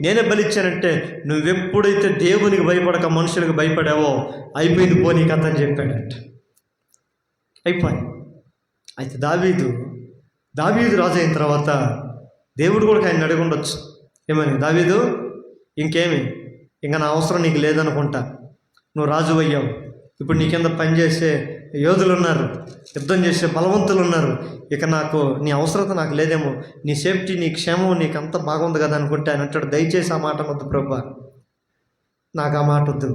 నేనే బలిచ్చానంటే, నువ్వెప్పుడైతే దేవునికి భయపడక మనుషులకు భయపడావో అయిపోయింది పోనీ కథ అని చెప్పాడంట. అయిపోయి అయితే దావీదు రాజు అయిన తర్వాత దేవుడు కూడా ఆయన అడిగి ఉండొచ్చు, ఏమని, దావీదు ఇంకేమి, ఇంకా నా అవసరం నీకు లేదనుకుంటా, నువ్వు రాజు అయ్యావు, ఇప్పుడు నీ కింద పనిచేసే యోధులు ఉన్నారు, యుద్ధం చేసే బలవంతులు ఉన్నారు, ఇక నాకు నీ అవసరత నాకు లేదేమో, నీ సేఫ్టీ నీ క్షేమం నీకు అంత బాగుంది కదా అనుకుంటే ఆయన అంటాడు, దయచేసి ఆ మాట వద్దు ప్రభువా, నాకు ఆ మాట వద్దు,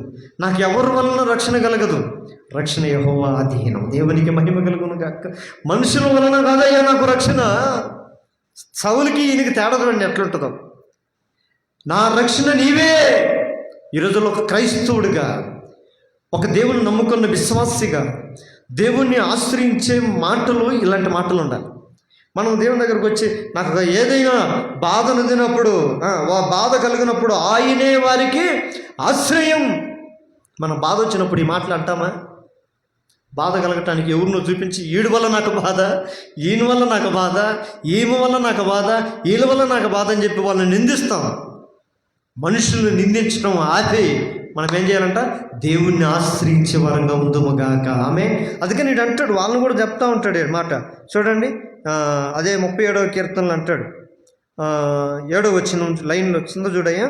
నాకు ఎవరి వలన రక్షణ కలగదు, రక్షణ యెహోవా అధీనం, దేవునికి మహిమ కలుగును గాక, మనుషుల వలన కాదయ్యా నాకు రక్షణ. సౌలుకి ఈయనకి తేడా చూడండి ఎట్లుంటుందో, నా రక్షణ నీవే. ఈ రోజుల్లో ఒక క్రైస్తవుడిగా, ఒక దేవుని నమ్ముకున్న విశ్వాసిగా, దేవుణ్ణి ఆశ్రయించే మాటలు ఇలాంటి మాటలు ఉండాలి. మనం దేవుని దగ్గరకు వచ్చి నాకు ఏదైనా బాధ నొందినప్పుడు, బాధ కలిగినప్పుడు ఆయనే వారికి ఆశ్రయం. మనం బాధ వచ్చినప్పుడు ఈ మాటలు అంటామా? బాధ కలగటానికి ఎవరినో చూపించి, వీడి వల్ల నాకు బాధ, ఈయన వల్ల నాకు బాధ, ఈమె వల్ల నాకు బాధ, వీళ్ళ వల్ల నాకు బాధ అని చెప్పి వాళ్ళని నిందిస్తాం. మనుషులను నిందించడం ఆపి మనం ఏం చేయాలంట, దేవుణ్ణి ఆశ్రయించే వరంగా ఉందుముగాక. ఆమె అందుకని నేను అంటాడు, వాళ్ళని కూడా చెప్తా ఉంటాడు మాట. చూడండి, అదే 37వ కీర్తనలు అంటాడు, 7వ వచనం లైన్లో కింద చూడయ్యా,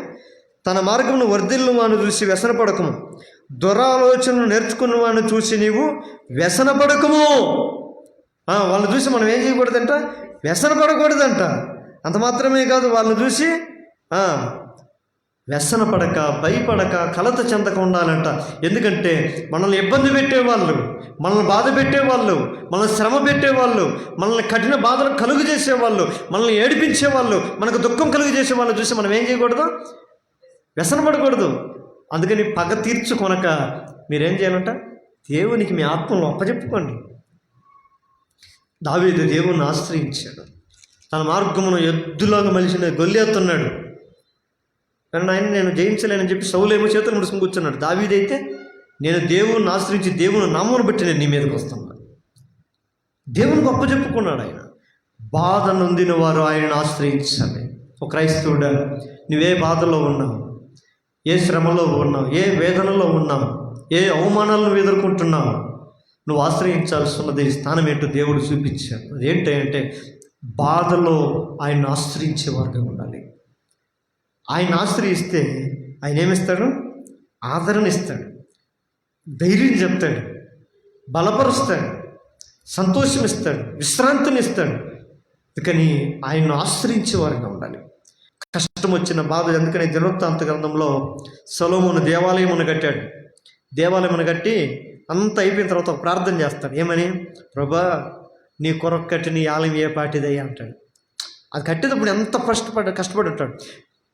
తన మార్గమును వర్ధిల్లు వాడిని చూసి వ్యసనపడకము, దురాలోచనలు నేర్చుకున్న వాడిని చూసి నీవు వ్యసనపడకము. వాళ్ళని చూసి మనం ఏం చేయకూడదంట, వ్యసనపడకూడదంట. అంత మాత్రమే కాదు, వాళ్ళని చూసి వ్యసనపడక, భయపడక, కలత చెందక ఉండాలంట. ఎందుకంటే మనల్ని ఇబ్బంది పెట్టేవాళ్ళు, మనల్ని బాధ పెట్టేవాళ్ళు, మనల్ని శ్రమ పెట్టేవాళ్ళు, మనల్ని కఠిన బాధలు కలుగు చేసేవాళ్ళు, మనల్ని ఏడిపించేవాళ్ళు, మనకు దుఃఖం కలుగు చేసేవాళ్ళు చూసి మనం ఏం చేయకూడదు, వ్యసనపడకూడదు. అందుకని పగ తీర్చుకొనక మీరేం చేయాలంట, దేవునికి మీ ఆత్మను అప్పచెప్పుకోండి. దావీదు దేవుణ్ణి ఆశ్రయించాడు. తన మార్గమును ఎద్దులాగా మలిచిన గొల్లియెత్తున్నాడు. కానీ ఆయన నేను జయించలేనని చెప్పి సౌలేమో చేతులు ముడుచుకుని కూర్చున్నాడు. దావీదైతే నేను దేవుణ్ణి ఆశ్రయించి దేవుని నామమును బట్టి నేను నీ మీదకి వస్తున్నాను. దేవుని గొప్ప చెప్పుకున్నాడు ఆయన. బాధ నొందిన వారు ఆయనను ఆశ్రయించాలి. ఒక క్రైస్తవుడా, నువ్వే బాధలో ఉన్నావు, ఏ శ్రమలో ఉన్నావు, ఏ వేదనలో ఉన్నావు, ఏ అవమానాలను ఎదుర్కొంటున్నావు, నువ్వు ఆశ్రయించాల్సిన్నది స్థానం ఏంటో దేవుడు చూపించాడు. అదేంటంటే బాధలో ఆయన్ని ఆశ్రయించేవారుగా ఉండాలి. ఆయన ఆశ్రయిస్తే ఆయన ఏమిస్తాడు? ఆదరణ ఇస్తాడు, ధైర్యం చెప్తాడు, బలపరుస్తాడు, సంతోషం ఇస్తాడు, విశ్రాంతిని ఇస్తాడు. అందుకని ఆయన్ను ఆశ్రయించేవారుగా ఉండాలి. కష్టం వచ్చిన బాధ, ఎందుకని దినవృత్తాంత గ్రంథంలో సొలొమోను దేవాలయమును కట్టాడు. దేవాలయమును కట్టి అంత అయిపోయిన తర్వాత ఒక ప్రార్థన చేస్తాడు. ఏమని? ప్రభా, నీ కొరకు కట్టిన ఈ ఆలయం ఏ పాటిదయ్యా అంటాడు. అది కట్టేటప్పుడు ఎంత కష్టపడి ఉంటాడు.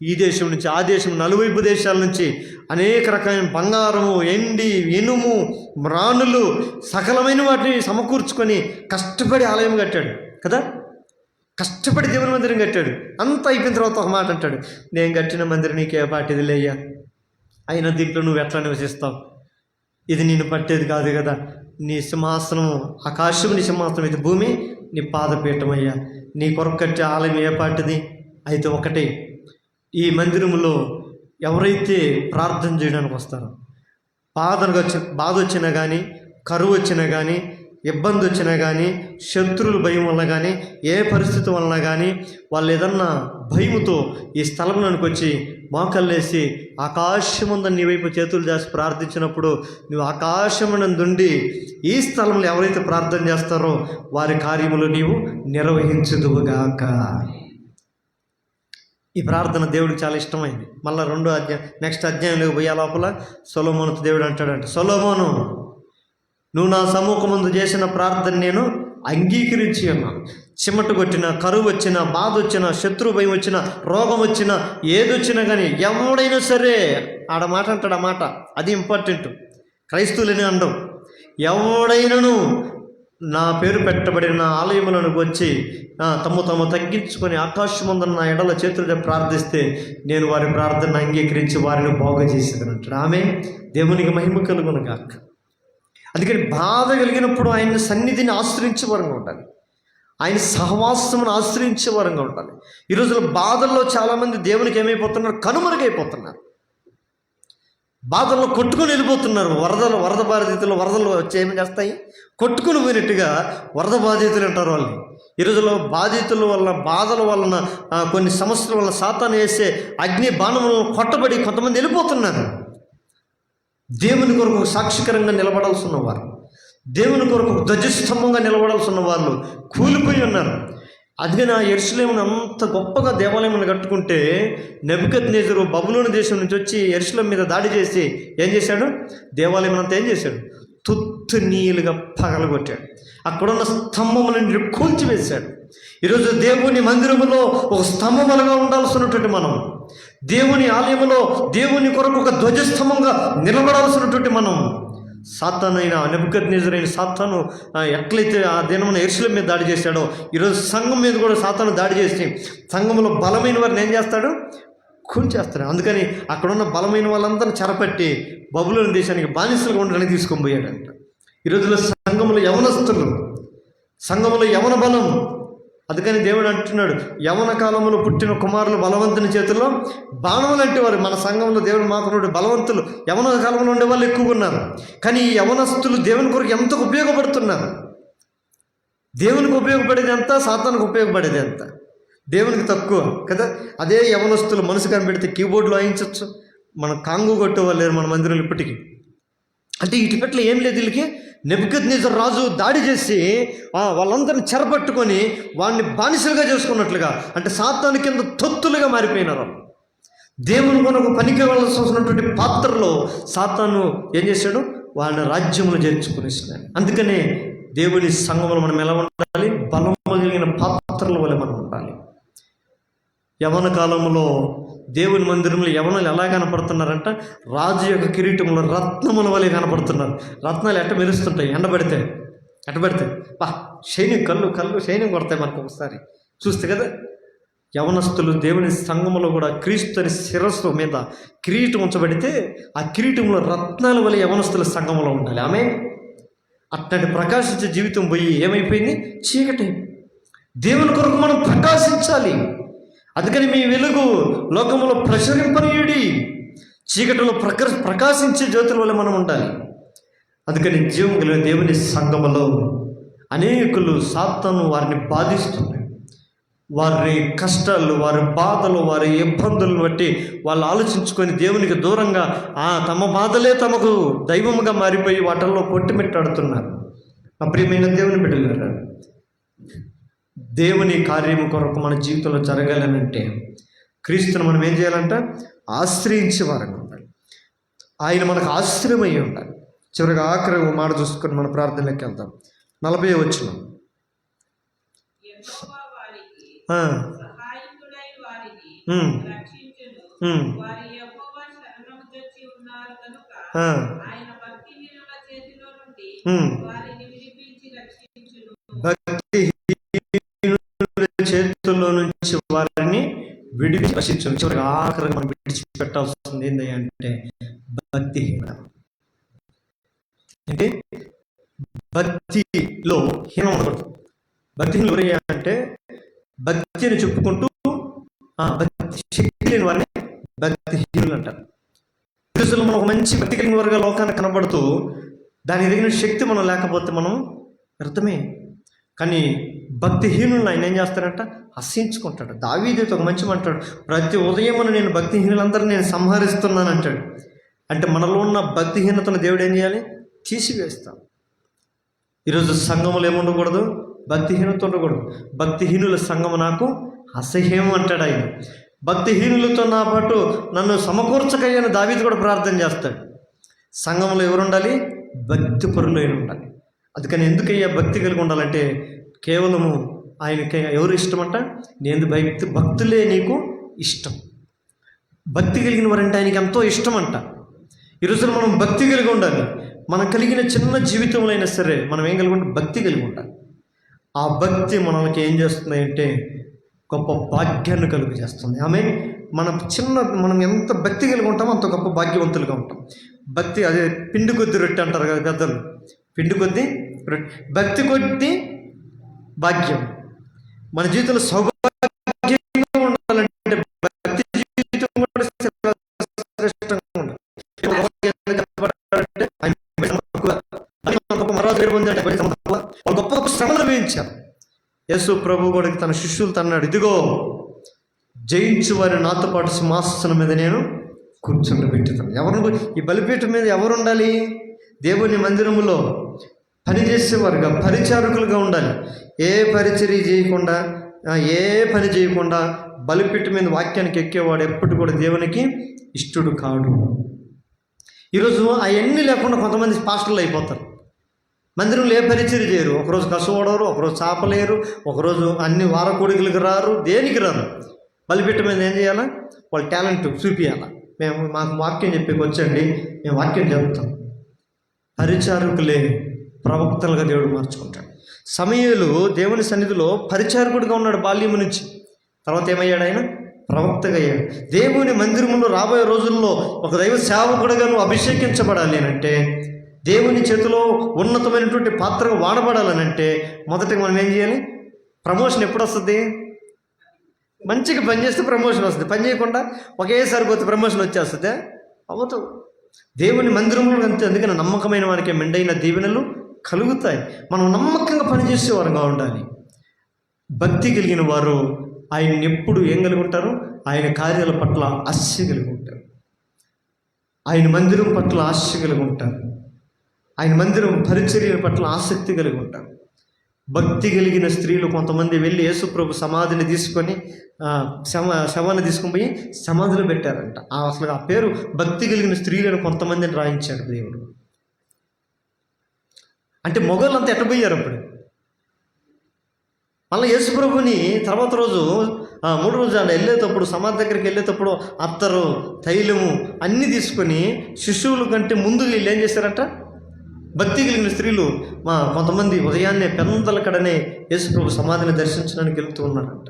ఈ దేశం నుంచి ఆ దేశం, నలువైపు దేశాల నుంచి అనేక రకమైన బంగారము, ఎండి, ఇనుము, మ్రాణులు, సకలమైన వాటిని సమకూర్చుకొని కష్టపడి ఆలయం కట్టాడు కదా. కష్టపడి దేవుని మందిరం కట్టాడు. అంత అయిపోయిన తర్వాత ఒక మాట అంటాడు, నేను కట్టిన మందిరం నీకే పాటిది లేయ్యా, అయినా దీంట్లో నువ్వు ఎట్లా నివసిస్తావు? ఇది నేను పట్టేది కాదు కదా. నీ సింహాసనం ఆకాశం, నీ సింహాసనం ఇది భూమి, నీ పాదపీఠం అయ్యా. నీ కొరకు కట్టే ఆలయం ఏ పాటిది? అయితే ఒకటే, ఈ మందిరంలో ఎవరైతే ప్రార్థన చేయడానికి వస్తారో, బాధ వచ్చినా కానీ, కరువు వచ్చినా కానీ, ఇబ్బంది వచ్చినా కానీ, శత్రువుల భయం వలన కానీ, ఏ పరిస్థితి వలన కానీ వాళ్ళు ఏదన్నా భయముతో ఈ స్థలంలోనికి వచ్చి మోకళ్ళేసి ఆకాశముందని నీ వైపు చేతులు చేసి ప్రార్థించినప్పుడు, నువ్వు ఆకాశమునందుండి ఈ స్థలంలో ఎవరైతే ప్రార్థన చేస్తారో వారి కార్యములు నీవు నిర్వహించుదువుగాక. ఈ ప్రార్థన దేవుడికి చాలా ఇష్టమైంది. మళ్ళీ నెక్స్ట్ అధ్యాయంలోకి పోయే లోపల సొలొమోనుతో దేవుడు అంటాడంట, సొలొమోను, నువ్వు నా సముఖమందు చేసిన ప్రార్థన నేను అంగీకరించి ఉన్నాను. చిమట కొట్టిన, కరువు వచ్చిన, బాధ వచ్చిన, శత్రు భయం వచ్చిన, రోగం వచ్చిన, ఏదొచ్చినా కానీ ఎవడైనా సరే ఆడ మాట అంటాడు. ఆ మాట అది ఇంపార్టెంట్. క్రైస్తవులని అనడం, ఎవడైనాను నా పేరు పెట్టబడిన ఆలయములకు వచ్చి తమ తగ్గించుకొని ఆకాశమందున్న నా ఎడల చేతులతో ప్రార్థిస్తే నేను వారి ప్రార్థన అంగీకరించి వారిని బాగు చేసేదని అంటాడు. ఆమె దేవునికి మహిమ కలుగును గాక. అందుకని బాధ కలిగినప్పుడు ఆయన సన్నిధిని ఆశ్రయించే వరంగా ఉండాలి, ఆయన సహవాసమును ఆశ్రయించే వరంగా ఉండాలి. ఈ రోజుల్లో బాధల్లో చాలామంది దేవునికి ఏమైపోతున్నారు? కనుమరుగైపోతున్నారు. బాధల్లో కొట్టుకొని వెళ్ళిపోతున్నారు. వరద బాధితులు, వరదలు వచ్చి ఏమి చేస్తాయి? కొట్టుకుని పోయినట్టుగా వరద బాధితులు అంటారు వాళ్ళు. ఈ రోజుల్లో బాధితుల వల్ల, బాధల వలన, కొన్ని సమస్యల వల్ల సాతాను వేసే అగ్ని బాణములను కొట్టబడి కొంతమంది వెళ్ళిపోతున్నారు. దేవుని కొరకు సాక్షికరంగా నిలబడాల్సి ఉన్నవారు, దేవుని కొరకు ధ్వజస్తంభంగా నిలబడాల్సి ఉన్న వాళ్ళు కూలిపోయి ఉన్నారు. అందుకని ఆ యెరూషలేమును అంత గొప్పగా దేవాలయమును కట్టుకుంటే నెబుకద్నెజరు బబులోను దేశం నుంచి వచ్చి యెరూషలేము మీద దాడి చేసి ఏం చేశాడు? దేవాలయం అంతా ఏం చేశాడు? తుత్తు నీలుగా పగలగొట్టాడు. అక్కడున్న స్తంభములను కూల్చివేశాడు. ఈరోజు దేవుని మందిరములో ఒక స్తంభములుగా ఉండాల్సినటువంటి మనం, దేవుని ఆలయములో దేవుని కొరకు ఒక ధ్వజస్తంభంగా నిలబడాల్సినటువంటి మనం, సాతానైన నెబుకద్నెజరైన సాతాను ఎట్లయితే ఆ దినమున యెరూషలేము మీద దాడి చేశాడో, ఈరోజు సంఘం మీద కూడా సాతాను దాడి చేసి సంఘంలో బలమైన వారిని ఏం చేస్తాడు? కూల్చేస్తాడు. అందుకని అక్కడున్న బలమైన వాళ్ళందరినీ చెరపట్టి బబులోను దేశానికి బానిసలుగా ఉండడానికి తీసుకొని పోయాడంట. ఈరోజులో సంఘంలో యవనస్తులు, సంఘంలో యవన బలం. అందుకని దేవుడు అంటున్నాడు, యవన కాలంలో పుట్టిన కుమారులు బలవంతుని చేతుల్లో బాణములు అంటే వారు. మన సంఘంలో దేవుడు మాత్రం బలవంతులు యవన కాలంలో ఉండే వాళ్ళు ఎక్కువగా ఉన్నారు. కానీ ఈ యవనస్తులు దేవుని కొరకు ఎంత ఉపయోగపడుతున్నారు? దేవునికి ఉపయోగపడేది ఎంత, సాతానికి ఉపయోగపడేది ఎంత? దేవునికి తక్కువ కదా. అదే యవనస్తులు మనసు కనిపెడితే కీబోర్డులో వాయించవచ్చు. మన కాంగు కొట్టేవాళ్ళు లేరు మన మందిరంలో ఇప్పటికీ. అంటే ఇటు పట్ల ఏం లేదు వీళ్ళకి. నెబుకద్నెజరు రాజు దాడి చేసి వాళ్ళందరిని చెరపట్టుకొని వాడిని బానిసలుగా చేసుకున్నట్లుగా, అంటే సాతాను కింద తొత్తులుగా మారిపోయినారు. దేవుని కొరకు పనికి వెళ్ళాల్సినటువంటి పాత్రలో సాతాను ఏం చేశాడు? వాళ్ళని రాజ్యములు చేర్చుకునేసినాడు. అందుకనే దేవుని సంఘంలో మనం ఎలా ఉండాలి? బలం కలిగిన పాత్రల వల్ల మనం ఉండాలి. యవన కాలంలో దేవుని మందిరంలో యవనులు ఎలా కనపడుతున్నారంట? రాజు యొక్క కిరీటంలో రత్నముల వలె కనపడుతున్నారు. రత్నాలు ఎట్ట మెరుస్తుంటాయి ఎండబడితే, ఎట్టబడితే బా షైనింగ్, కళ్ళు షైనింగ్ కొడతాయి మనకు ఒకసారి చూస్తే కదా. యవనస్తులు దేవుని సంఘములో కూడా క్రీస్తుని శిరస్సు మీద కిరీటం ఉంచబడితే ఆ కిరీటంలో రత్నాల వలె యవనస్తుల సంఘములో ఉండాలి. ఆమె అట్లాంటి ప్రకాశించే జీవితం పోయి ఏమైపోయింది? చీకటి. దేవుని కొరకు మనం ప్రకాశించాలి. అందుకని మీ వెలుగు లోకములో ప్రచురింపనీయుడి. చీకటిలో ప్రకాశించే జ్యోతుల వల్ల మనం ఉండాలి. అందుకని జీవం కలిగిన దేవుని సంఘములో అనేకులు సాతాను వారిని బాధిస్తుంది. వారి కష్టాలు, వారి బాధలు, వారి ఇబ్బందులను బట్టి వాళ్ళు ఆలోచించుకొని దేవునికి దూరంగా తమ బాధలే తమకు దైవముగా మారిపోయి వాటిల్లో కొట్టుమిట్టాడుతున్నారు. ప్రియమైన దేవుని బిడ్డలారా, దేవుని కార్యము కొరకు మన జీవితంలో జరగాలనంటే క్రీస్తును మనం ఏం చేయాలంట? ఆశ్రయించే వారంగా ఉండాలి. ఆయన మనకు ఆశ్రయమై ఉండాలి. చివరిగా ఆఖరి మాట చూసుకొని మన ప్రార్థనలోకి వెళ్దాం. 40వ వచనం. భక్తిహీనుల చేతుల్లో నుంచి వారిని విడిపించి రక్షించు. చివరికి ఆఖరికి మనం విడిచిపెట్టాల్సింది ఏంటి అంటే భక్తిహీన. అంటే భక్తిలో హీనం ఉండకూడదు. భక్తిహీనులు ఎవరయ్యా అంటే భక్తి అని చెప్పుకుంటూ భక్తి శక్తి లేని వారిని భక్తిహీనులు అంటారు. క్రీస్తులో మనం ఒక మంచి భక్తి కలిగిన వారుగా లోకానికి కనబడుతూ దానికి తగిన శక్తి మనం లేకపోతే మనం వ్యర్థమే. కానీ భక్తిహీనులను ఆయన ఏం చేస్తారంట? హసించుకుంటాడు. దావీదుతో ఒక మంచి అంటాడు, ప్రతి ఉదయమున నేను భక్తిహీనులందరినీ నేను సంహరిస్తున్నాను అంటాడు. అంటే మనలో ఉన్న భక్తిహీనతను దేవుడు ఏం చేయాలి? తీసివేస్తాం. ఈరోజు సంఘములు ఏముండకూడదు? భక్తిహీనత ఉండకూడదు. భక్తిహీనుల సంఘము నాకు అసహ్యం అంటాడు ఆయన. భక్తిహీనులతో నా పాటు నన్ను సమకూర్చకయ్యని దావీదు కూడా ప్రార్థన చేస్తాడు. సంఘంలో ఎవరు ఉండాలి? భక్తి పరులైన ఉండాలి. అందుకని ఎందుకయ్యా భక్తి కలిగి ఉండాలంటే కేవలము ఆయనకి ఎవరు ఇష్టమంట? నేను భక్తులే నీకు ఇష్టం. భక్తి కలిగిన వారంటే ఆయనకి ఎంతో ఇష్టం అంట. ఈరోజు మనం భక్తి కలిగి ఉండాలి. మనం కలిగిన చిన్న జీవితంలో అయినా సరే మనం ఏం కలిగి ఉంటే భక్తి కలిగి ఉండాలి. ఆ భక్తి మనకి ఏం చేస్తుంది అంటే గొప్ప భాగ్యాన్ని కలుగు చేస్తుంది. ఆమె మనం ఎంత భక్తి కలిగి ఉంటామో అంత గొప్ప భాగ్యవంతులుగా ఉంటాం. భక్తి అదే పిండి కొద్ది రొట్టె అంటారు కదా పెద్దలు. పిండి కొద్ది రొట్టె, భక్తి కొద్ది భాగ్యం. మన జీవితంలో సౌభాగ్యంగా ఉండాలంటే భక్తి జీవితం కూడా శ్రేష్టంగా ఉండాలి. గొప్ప గొప్ప శ్రమలు వేయించారు. యేసు ప్రభు కూడా తన శిష్యులతో అన్నాడు, ఇదిగో జయించు వారి నాతో పాటు సింహాసనం మీద నేను కూర్చుండబెట్టుతాను. ఎవరు ఈ బలిపీఠం మీద ఎవరు ఉండాలి? దేవుని మందిరములో పనిచేసేవారుగా, పరిచారకులుగా ఉండాలి. ఏ పరిచర్య చేయకుండా, ఏ పని చేయకుండా బలిపీఠం మీద వాక్యానికి ఎక్కేవాడు ఎప్పుడు కూడా దేవునికి ఇష్టడు కాడు. ఈరోజు అవన్నీ లేకుండా కొంతమంది పాస్టర్లు అయిపోతారు. మందిరంలో ఏ పరిచర్య చేయరు. ఒకరోజు కసువడరు, ఒకరోజు చాపలేరు, ఒకరోజు అన్ని వారకోడికలకు రారు, దేనికి రారు. బలిపీఠం మీద ఏం చేయాలా? వాళ్ళ టాలెంట్ చూపించాలా. మాకు వాక్యం చెప్పేకి వచ్చండి, మేము వాక్యం చెబుతాం. పరిచారకులే ప్రవక్తలుగా దేవుడు మార్చుకుంటాడు. సమూయేలు దేవుని సన్నిధిలో పరిచారకుడిగా ఉన్నాడు బాల్యము నుంచి. తర్వాత ఏమయ్యాడు? ఆయన ప్రవక్తగా అయ్యాడు. దేవుని మందిరంలో రాబోయే రోజుల్లో ఒక దైవ సేవకుడిగా నువ్వు అభిషేకించబడాలి అంటే, దేవుని చేతిలో ఉన్నతమైనటువంటి పాత్రగా వాడబడాలనంటే మొదటగా మనం ఏం చేయాలి? ప్రమోషన్ ఎప్పుడు వస్తుంది? మంచిగా పనిచేస్తే ప్రమోషన్ వస్తుంది. పని చేయకుండా ఒకేసారి పోతే ప్రమోషన్ వచ్చేస్తుందే? అవ్వదు. దేవుని మందిరంలో అంతే. అందుకని నమ్మకమైన వారికి మెండైన దీవెనలు కలుగుతాయి. మనం నమ్మకంగా పనిచేసేవారుగా ఉండాలి. భక్తి కలిగిన వారు ఆయన్ని ఎప్పుడు ఏం కలిగి ఉంటారు? ఆయన కార్యాల పట్ల ఆశ కలిగి ఉంటారు. ఆయన మందిరం పట్ల ఆశ కలిగి ఉంటారు. ఆయన మందిరం పరిచర్య పట్ల ఆసక్తి కలిగి ఉంటారు. భక్తి కలిగిన స్త్రీలు కొంతమంది వెళ్ళి యేసుప్రభు సమాధిని తీసుకొని శవాన్ని తీసుకొని పోయి సమాధిలో పెట్టారంట. అసలు ఆ పేరు భక్తి కలిగిన స్త్రీలను కొంతమందిని రాయించాడు దేవుడు. అంటే మొగోళ్ళంతా ఎట్టబోయారు అప్పుడు. మళ్ళీ యేసుప్రభుని తర్వాత రోజు మూడో రోజు ఆయన వెళ్ళేటప్పుడు, సమాధి దగ్గరికి వెళ్ళేటప్పుడు అత్తరు, తైలము అన్నీ తీసుకొని శిశువుల కంటే ముందు వీళ్ళు ఏం చేశారట, భక్తి కలిగిన స్త్రీలు కొంతమంది ఉదయాన్నే పెందల కడనే యేసుప్రభు సమాధిని దర్శించడానికి వెళ్తూ ఉన్నారంట.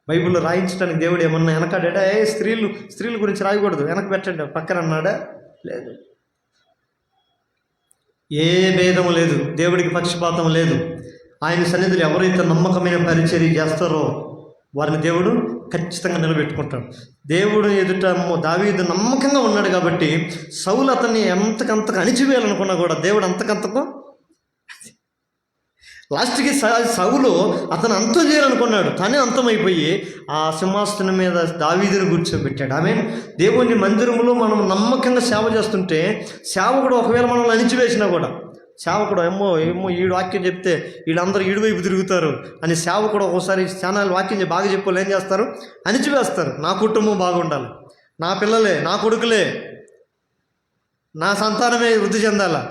బైబిల్లో రాయించడానికి దేవుడు ఏమన్నా వెనకాడా? స్త్రీల గురించి రాయకూడదు, వెనక పెట్టండి పక్కన అన్నాడా? లేదు. ఏ భేదము లేదు, దేవుడికి పక్షపాతం లేదు. ఆయన సన్నిధిలో ఎవరైతే నమ్మకమైన పరిచర్య చేస్తారో వారిని దేవుడు ఖచ్చితంగా నిలబెట్టుకుంటాడు. దేవుడు ఎదుట దావీదు నమ్మకంగా ఉన్నాడు కాబట్టి సౌలు అతన్ని ఎంతకంతకు అణిచివేయాలనుకున్నా కూడా దేవుడు అంతకంతకు లాస్ట్కి సౌలు అతను అంతం చేయాలనుకున్నాడు, కానీ అంతమైపోయి ఆ సింహాసనం మీద దావీదుని కూర్చోబెట్టాడు. దేవుని మందిరంలో మనం నమ్మకంగా సేవ చేస్తుంటే సేవకుడు ఒకవేళ మనల్ని అణిచివేసినా కూడా, సేవకుడు ఏమో ఈడు వాక్యం చెప్తే వీళ్ళందరూ ఈడు వైపు తిరుగుతారు అని సేవకుడు ఒక్కోసారి ఛానల్ వాక్యం బాగా చెప్పాలి ఏం చేస్తారు, అణిచివేస్తారు. నా కుటుంబం బాగుండాలి, నా పిల్లలే, నా కొడుకులే, నా సంతానమే వృద్ధి చెందాలా.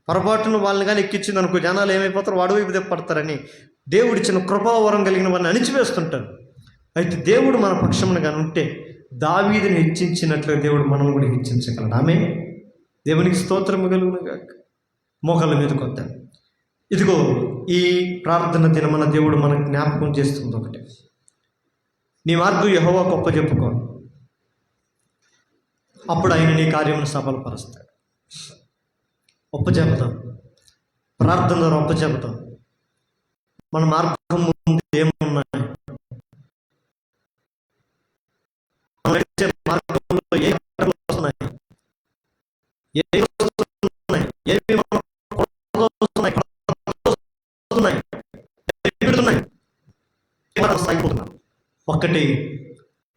పొరపాటును వాళ్ళని కానీ ఎక్కించింది అనుకో, జనాలు ఏమైపోతారు, వాడు వైపు తెప్పడతారని దేవుడిచ్చిన కృపావరం కలిగిన వారిని అణిచివేస్తుంటారు. అయితే దేవుడు మన పక్షమున కానీ ఉంటే దావీదుని హెచ్చించినట్లుగా దేవుడు మనం కూడా హెచ్చించగలడు. ఆమేన్. దేవునికి స్తోత్రము కలుగును గాక. మోకాళ్ళ మీదకి వద్దాం. ఇదిగో ఈ ప్రార్థన దినమన దేవుడు మనకు జ్ఞాపకం చేస్తుంది ఒకటి, నీ మార్గం యెహోవా గొప్ప చెప్పుకో, అప్పుడు ఆయన నీ కార్యమును సఫలపరుస్తాడు. ఒప్ప చెబుతాం, ప్రార్థన ద్వారా ఒప్ప చెబుతాం. మన మార్గం ముందు ఏమున్నాయి, మార్గంలో ఏ వస్తున్నాయి, ఒక్కటి,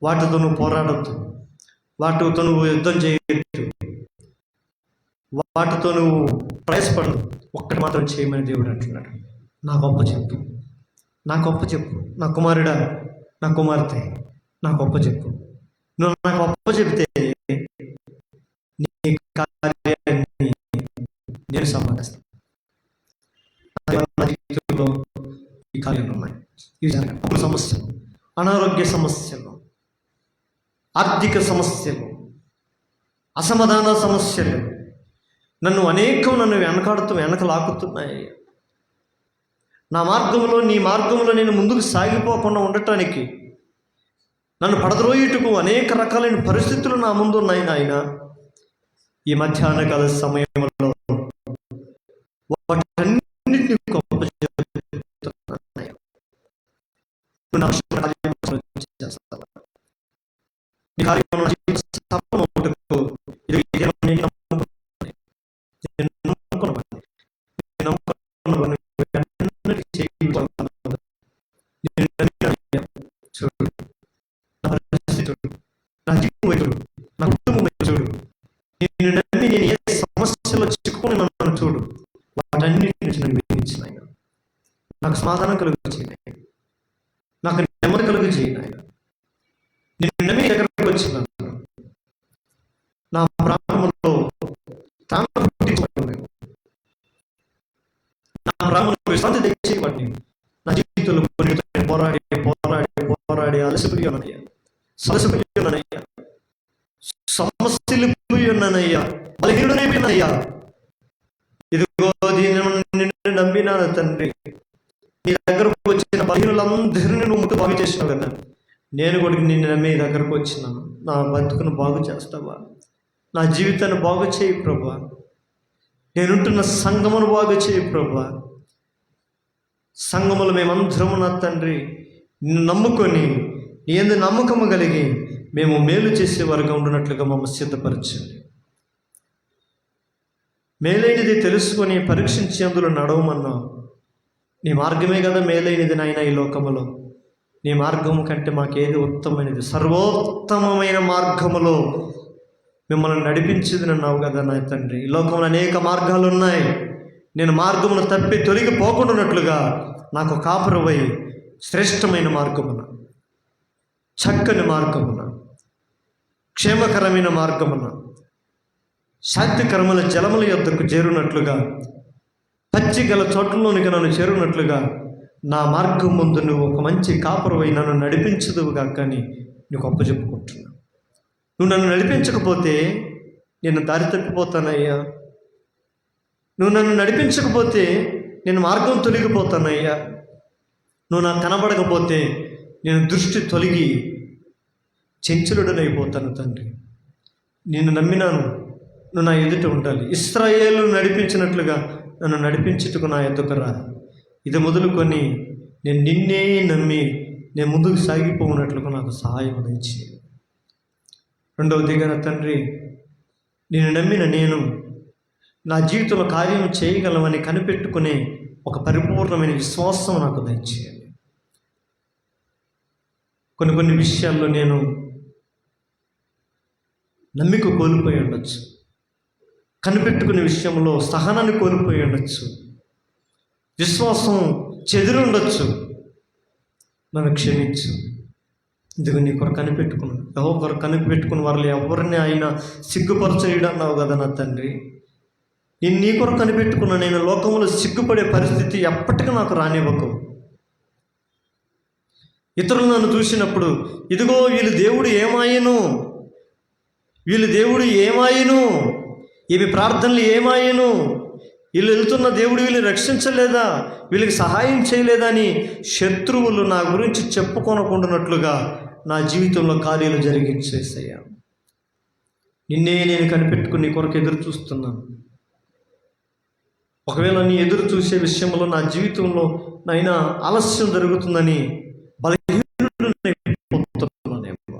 వాటితో నువ్వు పోరాడద్దు, వాటితో నువ్వు యుద్ధం చేయొద్దు, వాటితో నువ్వు ప్రయాసపడదు. ఒక్కటి మాత్రం చేయమని దేవుడు అంటున్నాడు. నా గొప్ప చెప్పు, నా గొప్ప చెప్పు, నా కుమారుడా, నా కుమార్తె, నా గొప్ప చెప్పు. నువ్వు నా గొప్ప చెబితే నీ కార్యాన్ని నేను సంపాదిస్తాను. ఈ కార్యాలు ఉన్నాయి, ఇవి సమస్యలు, అనారోగ్య సమస్యలు, ఆర్థిక సమస్యలు, అసమాధాన సమస్యలు నన్ను వెనక లాక్కుతున్నాయి. నా మార్గంలో, నీ మార్గంలో నేను ముందుకు సాగిపోకుండా ఉండటానికి, నన్ను పడద్రోయుటకు అనేక రకాలైన పరిస్థితులు నా ముందు ఉన్నాయి నాయన. ఈ మధ్యాహ్న కాల సమయంలో వాటన్నిటిని గొప్ప చెబుతున్నాను. చూడు నా పరిస్థితి, నా జీవితం చూడు, నా కుటుంబం చూడు, నేను నమ్మి నేను ఏ సమస్యలో చిక్కుకుని నన్ను చూడు. వాటన్నిటి నుంచి నన్ను విడిపించిన ఆయన, నాకు సమాధానం కలుగు చేయను, నాకు నెమ్మది కలుగు చేయను. నేను నమ్మి దగ్గరకు వచ్చినాను, నా ప్రాణంలో ప్రాణం పుట్టించబడి, నా ప్రాణంలో విశ్రాంతి తెచ్చేవాడిని. నా జీవితంలో పోరాడి పోరాడి పోరాడి అలసిపోయి ఉన్నానయ్యా, సలసిపోయి ఉన్నానయ్యా, సమస్యలిపోయి ఉన్నానయ్యా, బలహీనుడైపోయినయ్యా. ఇదిగో నిన్ను నమ్మినాను తండ్రి. నీ దగ్గరకు వచ్చిన బలహీనులందరినీ నువ్వు ముట్టు బాగు చేసినావు కదా, నేను కూడా నిన్ను నమ్మి దగ్గరకు వచ్చినాను. నా బతుకును బాగు చేస్తావా, నా జీవితాన్ని బాగు చేయి ప్రభువా, నేనుంటున్న సంఘమును బాగు చేయి ప్రభువా. సంఘములు మేమందరము నా తండ్రి నిన్ను నమ్ముకొని నీ యందు నమ్మకము కలిగి మేము మేలు చేసేవారుగా ఉండునట్లుగా మమ్మల్ని సిద్ధపరచండి. మేలైనది తెలుసుకొని పరీక్షించి అందులో నడవమన్నావు. నీ మార్గమే కదా మేలైనది నాయన. ఈ లోకములో నీ మార్గము కంటే మాకేది ఉత్తమమైనది, సర్వోత్తమమైన మార్గములో మిమ్మల్ని నడిపించేది అన్నావు కదా నా తండ్రి. ఈ లోకంలో అనేక మార్గాలు ఉన్నాయి. నేను మార్గమును తప్పి తొలగిపోకుండానట్లుగా నాకు కాపురవై శ్రేష్టమైన మార్గమున, చక్కని మార్గమున, క్షేమకరమైన మార్గమున, శాంతికరమైన జలముల యొద్దకు చేరునట్లుగా, పచ్చి గల చోట్లలోనికి నన్ను చేరునట్లుగా నా మార్గం ముందు నువ్వు ఒక మంచి కాపురవై నన్ను నడిపించదువు గాక అని నీకు అప్పచెప్పుకుంటున్నా. నువ్వు నన్ను నడిపించకపోతే నేను దారి తప్పిపోతానయ్యా. నువ్వు నన్ను నడిపించకపోతే నేను మార్గం తొలగిపోతానయ్యా. నువ్వు నాకు కనబడకపోతే నేను దృష్టి తొలగి చెంచులుడనైపోతాను తండ్రి. నేను నమ్మినాను, నువ్వు నా ఎదుట ఉండాలి. ఇశ్రాయేలు నడిపించినట్లుగా నన్ను నడిపించుటకు నా ఎదుకు రా. ఇది మొదలుకొని నేను నిన్నే నమ్మి నేను ముందుకు సాగిపోనట్లుగా నాకు సహాయం దయచేయాలి. రెండవదిగా నా తండ్రి, నేను నమ్మిన నేను నా జీవితంలో కార్యం చేయగలమని కనిపెట్టుకునే ఒక పరిపూర్ణమైన విశ్వాసం నాకు దయచేయాలి. కొన్ని విషయాల్లో నేను నమ్మిక కోల్పోయి ఉండొచ్చు, కనిపెట్టుకునే విషయంలో సహనాన్ని కోల్పోయి ఉండొచ్చు, విశ్వాసం చెదిరి ఉండొచ్చు. నన్ను క్షమించు. ఇదిగో నీ కొరకు కనిపెట్టుకున్నాను. ఎవరి కొరకు కనిపెట్టుకున్న వాళ్ళు ఎవరిని ఆయన సిగ్గుపరచడన్నావు కదా నా తండ్రి. నేను నీ కొరకు కనిపెట్టుకున్నా. నేను లోకంలో సిగ్గుపడే పరిస్థితి ఎప్పటికీ నాకు రానివ్వకు. ఇతరులు నన్ను చూసినప్పుడు ఇదిగో వీళ్ళు దేవుడు ఏమాయను, వీళ్ళు దేవుడు ఏమాయను, ఇవి ప్రార్థనలు ఏమాయను, వీళ్ళు వెళ్తున్న దేవుడు వీళ్ళని రక్షించలేదా, వీళ్ళకి సహాయం చేయలేదా అని శత్రువులు నా గురించి చెప్పుకొనకుండానట్లుగా నా జీవితంలో కార్యాలు జరిగించేసయ్యా. నిన్నే నేను కనిపెట్టుకుని నీ కొరకు ఎదురు చూస్తున్నాను. ఒకవేళ నీ ఎదురు చూసే విషయంలో నా జీవితంలో నైనా ఆలస్యం జరుగుతుందని బలహీనుడైపోతున్నానేమో.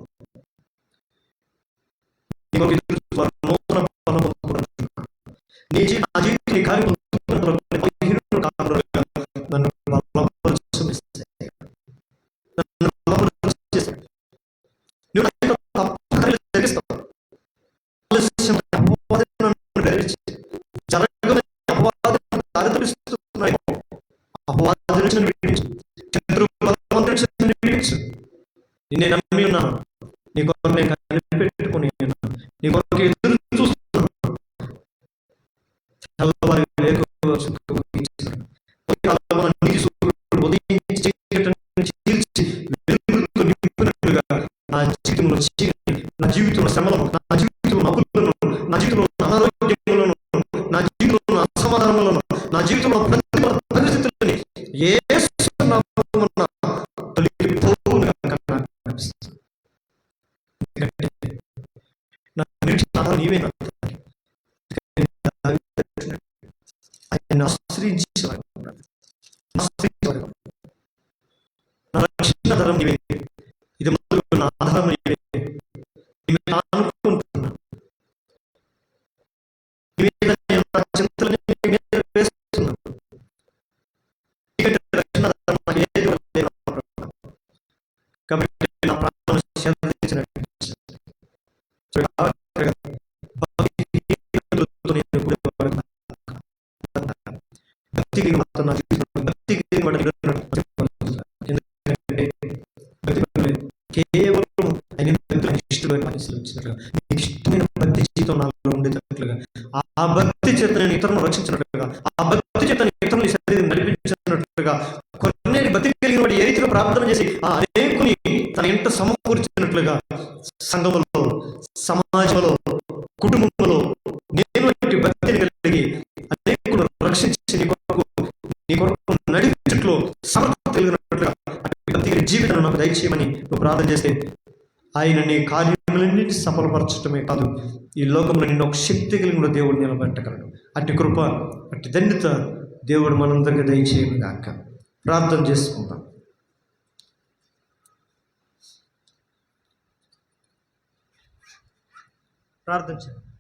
నా జీవితం కార్యం నన్ను నిన్నే నమ్మి ఉన్నాను. నీ కొరకు నేను కనిపెట్టుకుని నీ కొరకు ఎదురు చూస్తున్నాను. నా జీవితంలో శ్రమలను, నా జీవితంలో అప్పులను, నా జీవితంలో అనారోగ్యములను, నా జీవితంలో అసమాధానములను, నా జీవితంలో పరిస్థితులని నీవేనా ఆయన ఆశ్రయించేవాడు. నా రక్షణ ధరం నీవే, ఇది మొదలు నా ఆధారం నీవే. అనుకుంటున్నా చింతలు వేస్తున్నాను. కాబట్టి నా ప్రాణం కేవలం ఆయన ఇష్టమైన భక్తి జీవితం నాలో ఉండేటట్లుగా, ఆ భక్తి చేత నేను ఇతరులను రక్షించినట్లుగా, ఆ భక్తి చేత ఇతరులను శరీరం నడిపించినట్లుగా, కొన్ని భక్తి కలిగిన వాడు ఏ రీతిలో ప్రార్థన చేసి ఆ అనేకుని తన ఇంట సమకూర్చినట్లుగా సంఘంలో, సమాజంలో, కుటుంబంలో నేను భక్తిని కలిగి అనేకులను రక్షించి నీ కొరకు నడిపించట్లో సమర్థత కలిగినట్లుగా భక్తి జీవితాన్ని నాకు దయచేయమని నువ్వు ప్రార్థన చేస్తే ఆయన నీ కార్యములన్నింటినీ సఫలపరచడమే కాదు, ఈ లోకంలో నిన్ను ఒక శక్తి కలిగిన దేవుడు నిలబెట్టగలడు. అట్టి కృప, అట్టి దండిత దేవుడు మనందరికీ దయచేయను గాక. ప్రార్థన చేసుకుందాం. ప్రార్థన చేయండి.